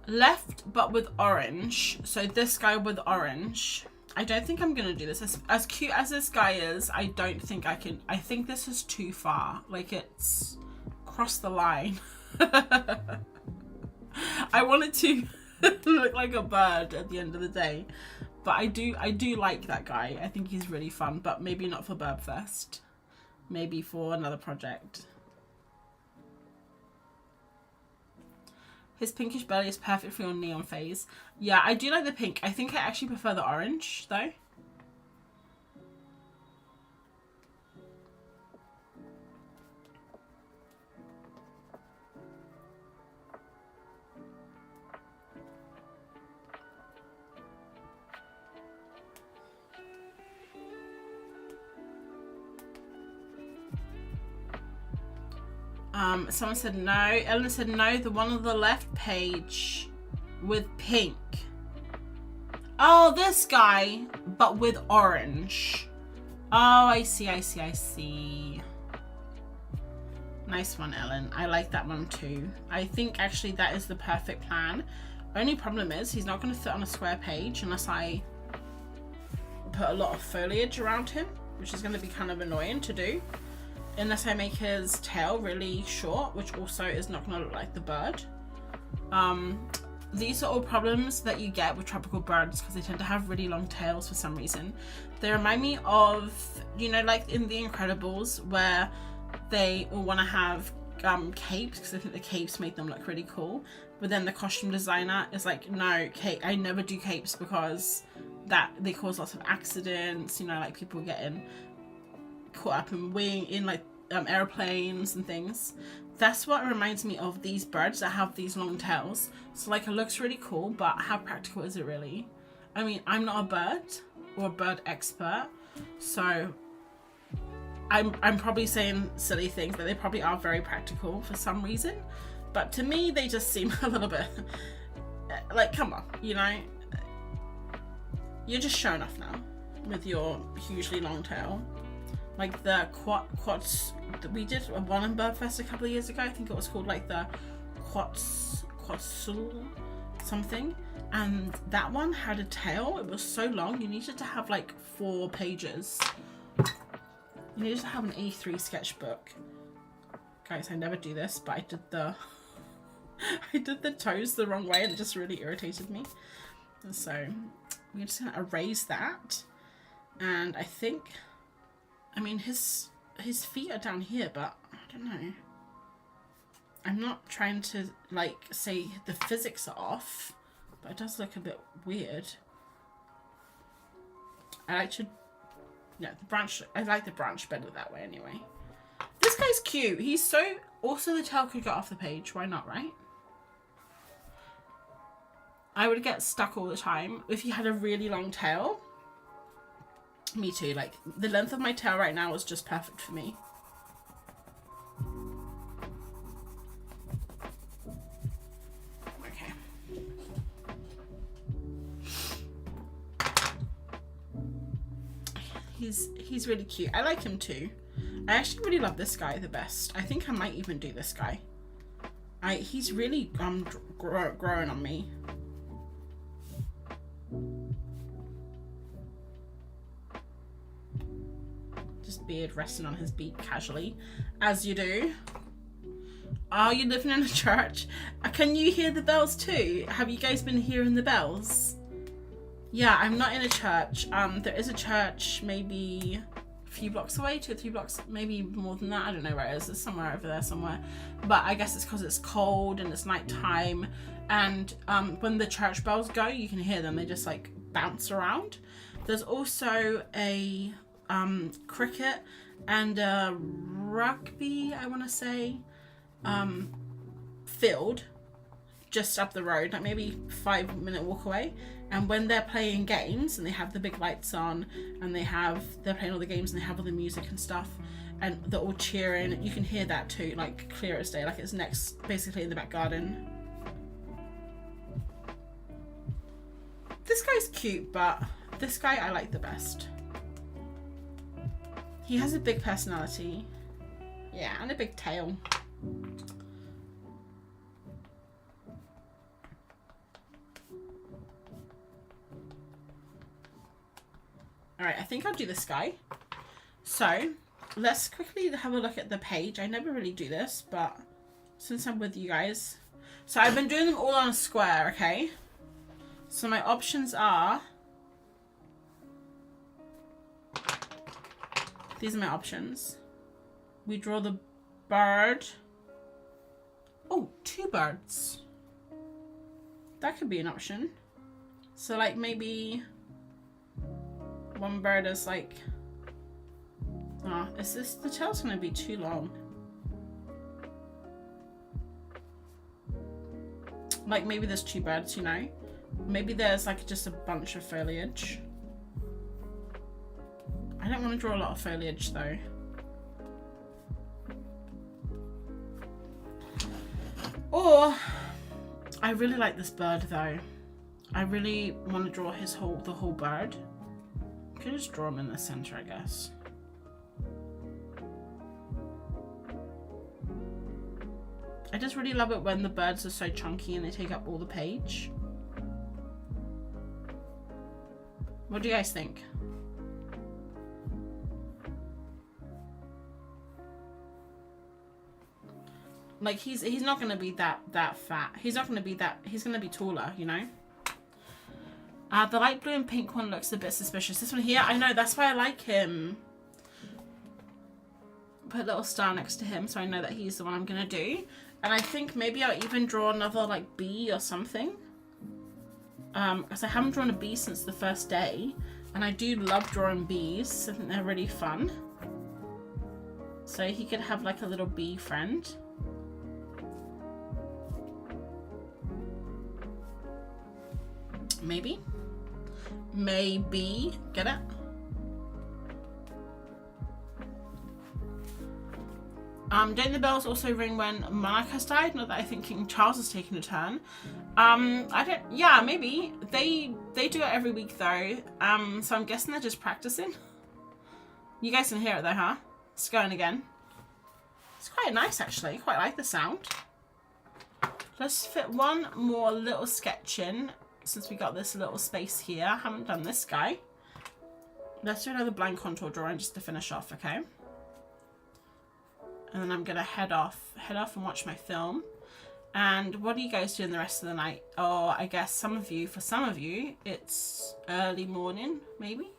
Left but with orange. So this guy with orange. I don't think I'm gonna do this. As cute as this guy is, I don't think I can. I think this is too far. Like, it's crossed the line. I wanted to look like a bird at the end of the day, but I do like that guy. I think he's really fun, but maybe not for Birbfest. Maybe for another project. His pinkish belly is perfect for your neon phase. Yeah, I do like the pink. I think I actually prefer the orange, though. Someone said no. Ellen said no, the one on the left page with pink. Oh, this guy, but with orange. Oh, I see. Nice one, Ellen. I like that one too. I think actually that is the perfect plan. Only problem is he's not going to fit on a square page unless I put a lot of foliage around him, which is going to be kind of annoying to do. Unless I make his tail really short, which also is not going to look like the bird. These are all problems that you get with tropical birds because they tend to have really long tails for some reason. They remind me of, you know, like in The Incredibles, where they all want to have capes because I think the capes make them look really cool. But then the costume designer is like, no, I never do capes because they cause lots of accidents, you know, like people getting caught up in like airplanes and things. That's what reminds me of these birds that have these long tails. So like, it looks really cool, but how practical is it really? I mean, I'm not a bird or a bird expert, so I'm probably saying silly things, but they probably are very practical for some reason. But to me, they just seem a little bit like, come on, you know, you're just showing off now with your hugely long tail. Like the quads, we did one in Birbfest a couple of years ago. I think it was called like the quetzal something, and that one had a tail. It was so long, you needed to have like 4 pages. You needed to have an A3 sketchbook. Guys, I never do this, but I did the I did the toes the wrong way and it just really irritated me. And so we're just gonna erase that, and I think, I mean, his feet are down here, but I don't know. I'm not trying to like say the physics are off, but it does look a bit weird. I like the branch better that way anyway. This guy's cute. He's so, also the tail could get off the page. Why not, right? I would get stuck all the time if he had a really long tail. Me too, like the length of my tail right now is just perfect for me. Okay. He's really cute. I like him too. I actually really love this guy the best. I think I might even do this guy. He's really growing on me. Beard resting on his beak casually, as you do. Are you living in a church? Can you hear the bells too? Have you guys been hearing the bells? Yeah, I'm not in a church. There is a church maybe a few blocks away, 2 or 3 blocks, maybe more than that. I don't know where it is. It's somewhere over there somewhere. But I guess it's because it's cold and it's night time, and when the church bells go, you can hear them. They just like bounce around. There's also a cricket and rugby, I want to say, field just up the road, like maybe 5-minute walk away. And when they're playing games and they have the big lights on and they're playing all the games and they have all the music and stuff and they're all cheering, you can hear that too, like clear as day, like it's basically in the back garden. This guy's cute, but this guy I like the best. He has a big personality. Yeah, and a big tail. Alright, I think I'll do the sky. So, let's quickly have a look at the page. I never really do this, but since I'm with you guys. So I've been doing them all on a square, okay? So my options are... These are my options. We draw the bird. Oh, 2 birds. That could be an option. So like maybe... one bird is like... Oh, is this... the tail's gonna be too long. Like maybe there's 2 birds, you know? Maybe there's like just a bunch of foliage. I don't want to draw a lot of foliage though. Or I really like this bird though. I really want to draw the whole bird. I could just draw him in the center, I guess. I just really love it when the birds are so chunky and they take up all the page. What do you guys think? Like he's not gonna be that fat. He's not gonna be that. He's gonna be taller, you know. The light blue and pink one looks a bit suspicious. This one here, I know, that's why I like him. Put a little star next to him so I know that he's the one I'm gonna do. And I think maybe I'll even draw another like bee or something. Because I haven't drawn a bee since the first day. And I do love drawing bees. I think they're really fun. So he could have like a little bee friend. Maybe. Maybe. Get it? Don't the bells also ring when Monarch has died? Not that I think King Charles has taken a turn. I don't... Yeah, maybe. They do it every week though. So I'm guessing they're just practicing. You guys can hear it though, huh? It's going again. It's quite nice actually. Quite like the sound. Let's fit one more little sketch in. Since we got this little space here. I haven't done this guy. Let's do another blank contour drawing just to finish off, okay? And then I'm gonna head off and watch my film. And what are you guys doing the rest of the night? Oh, I guess for some of you, it's early morning, maybe?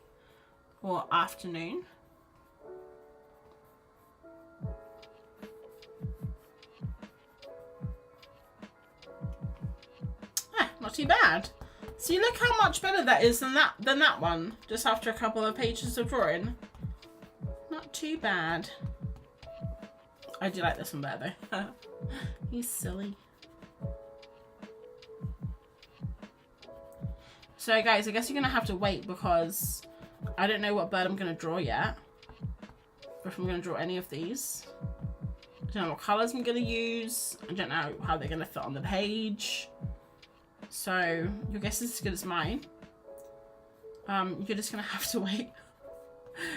Or afternoon. Not too bad. See, look how much better that is than that one. Just after a couple of pages of drawing. Not too bad. I do like this one better though. He's silly. So guys, I guess you're gonna have to wait because I don't know what bird I'm gonna draw yet. Or if I'm gonna draw any of these. I don't know what colours I'm gonna use. I don't know how they're gonna fit on the page. So your guess is as good as mine. You're just gonna have to wait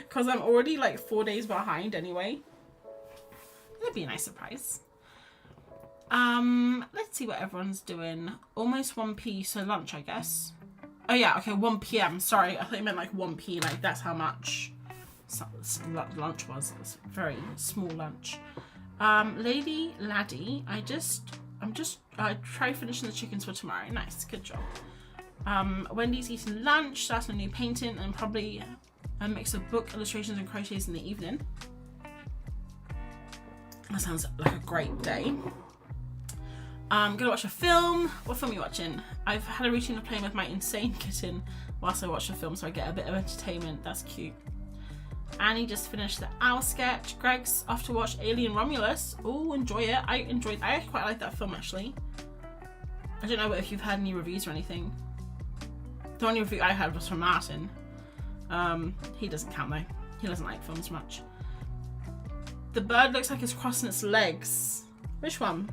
because I'm already like 4 days behind anyway. That'd be a nice surprise. Let's see what everyone's doing. Almost 1 p, so lunch, I guess. Oh yeah, okay, 1 p.m. Sorry, I thought you meant like 1 p. Like that's how much lunch was. It was a very small lunch. Laddie, I try finishing the chickens for tomorrow. Nice, good job. Wendy's eating lunch, starting a new painting, and probably a mix of book illustrations and crochets in the evening. That sounds like a great day. I'm gonna watch a film. What film are you watching? I've had a routine of playing with my insane kitten whilst I watch a film, so I get a bit of entertainment. That's cute. Annie just finished the owl sketch. Greg's off to watch Alien Romulus. Oh, enjoy it. I quite like that film actually. I don't know if you've had any reviews or anything. The only review I had was from Martin. He doesn't count though. He doesn't like films much. The bird looks like it's crossing its legs. Which one?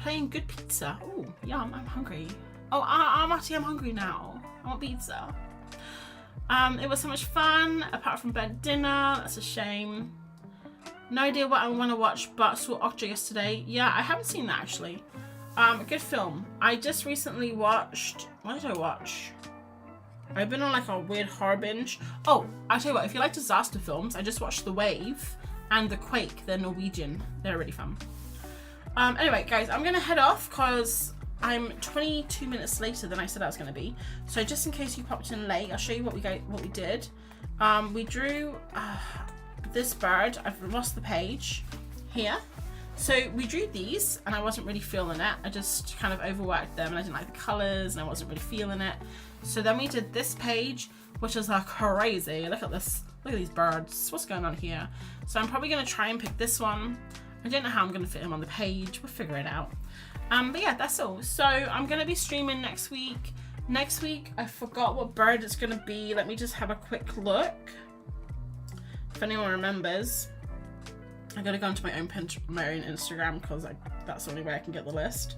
Playing good pizza. Oh, yum, I'm hungry. Oh, I'm hungry now. I want pizza. It was so much fun, apart from bed dinner. That's a shame. No idea what I want to watch, but saw Okja yesterday. Yeah, I haven't seen that actually. Good film. I just recently watched... What did I watch? I've been on like a weird horror binge. Oh, I'll tell you what, if you like disaster films, I just watched The Wave and The Quake. They're Norwegian. They're really fun. Anyway, guys, I'm gonna head off because I'm 22 minutes later than I said I was gonna be. So just in case you popped in late, I'll show you what we did. We drew this bird. I've lost the page here. So we drew these and I wasn't really feeling it. I just kind of overworked them and I didn't like the colors and I wasn't really feeling it. So then we did this page, which is like crazy. Look at this, look at these birds. What's going on here? So I'm probably gonna try and pick this one. I don't know how I'm gonna fit him on the page. We'll figure it out. But yeah, that's all. So I'm gonna be streaming next week. Next week, I forgot what bird it's gonna be. Let me just have a quick look. If anyone remembers. I gotta go onto my own Instagram because that's the only way I can get the list.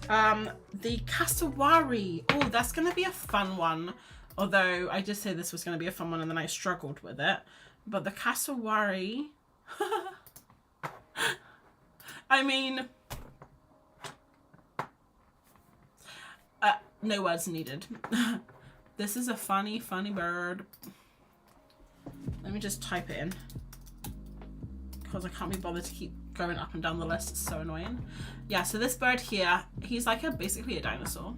The cassowary. Oh, that's gonna be a fun one. Although I did say this was gonna be a fun one and then I struggled with it. But the cassowary. I mean, no words needed. This is a funny bird. Let me just type it in. Because I can't be bothered to keep going up and down the list. It's so annoying. Yeah, so this bird here, he's like basically a dinosaur.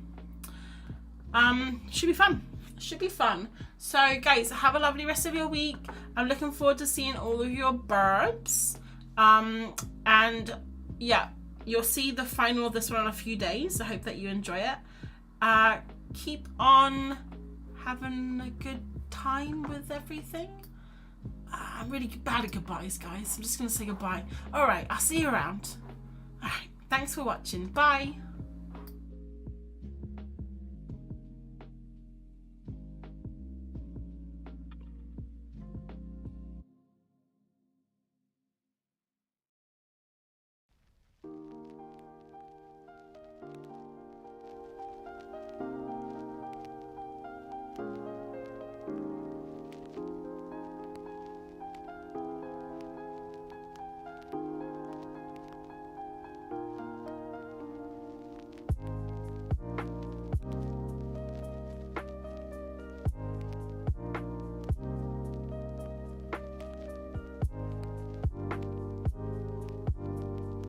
Should be fun. Should be fun. So guys, have a lovely rest of your week. I'm looking forward to seeing all of your birds. And yeah, you'll see the final of this one in a few days. I hope that you enjoy it. Keep on having a good time with everything. I'm really bad at goodbyes, guys. I'm just going to say goodbye. Alright, I'll see you around. Alright, thanks for watching. Bye.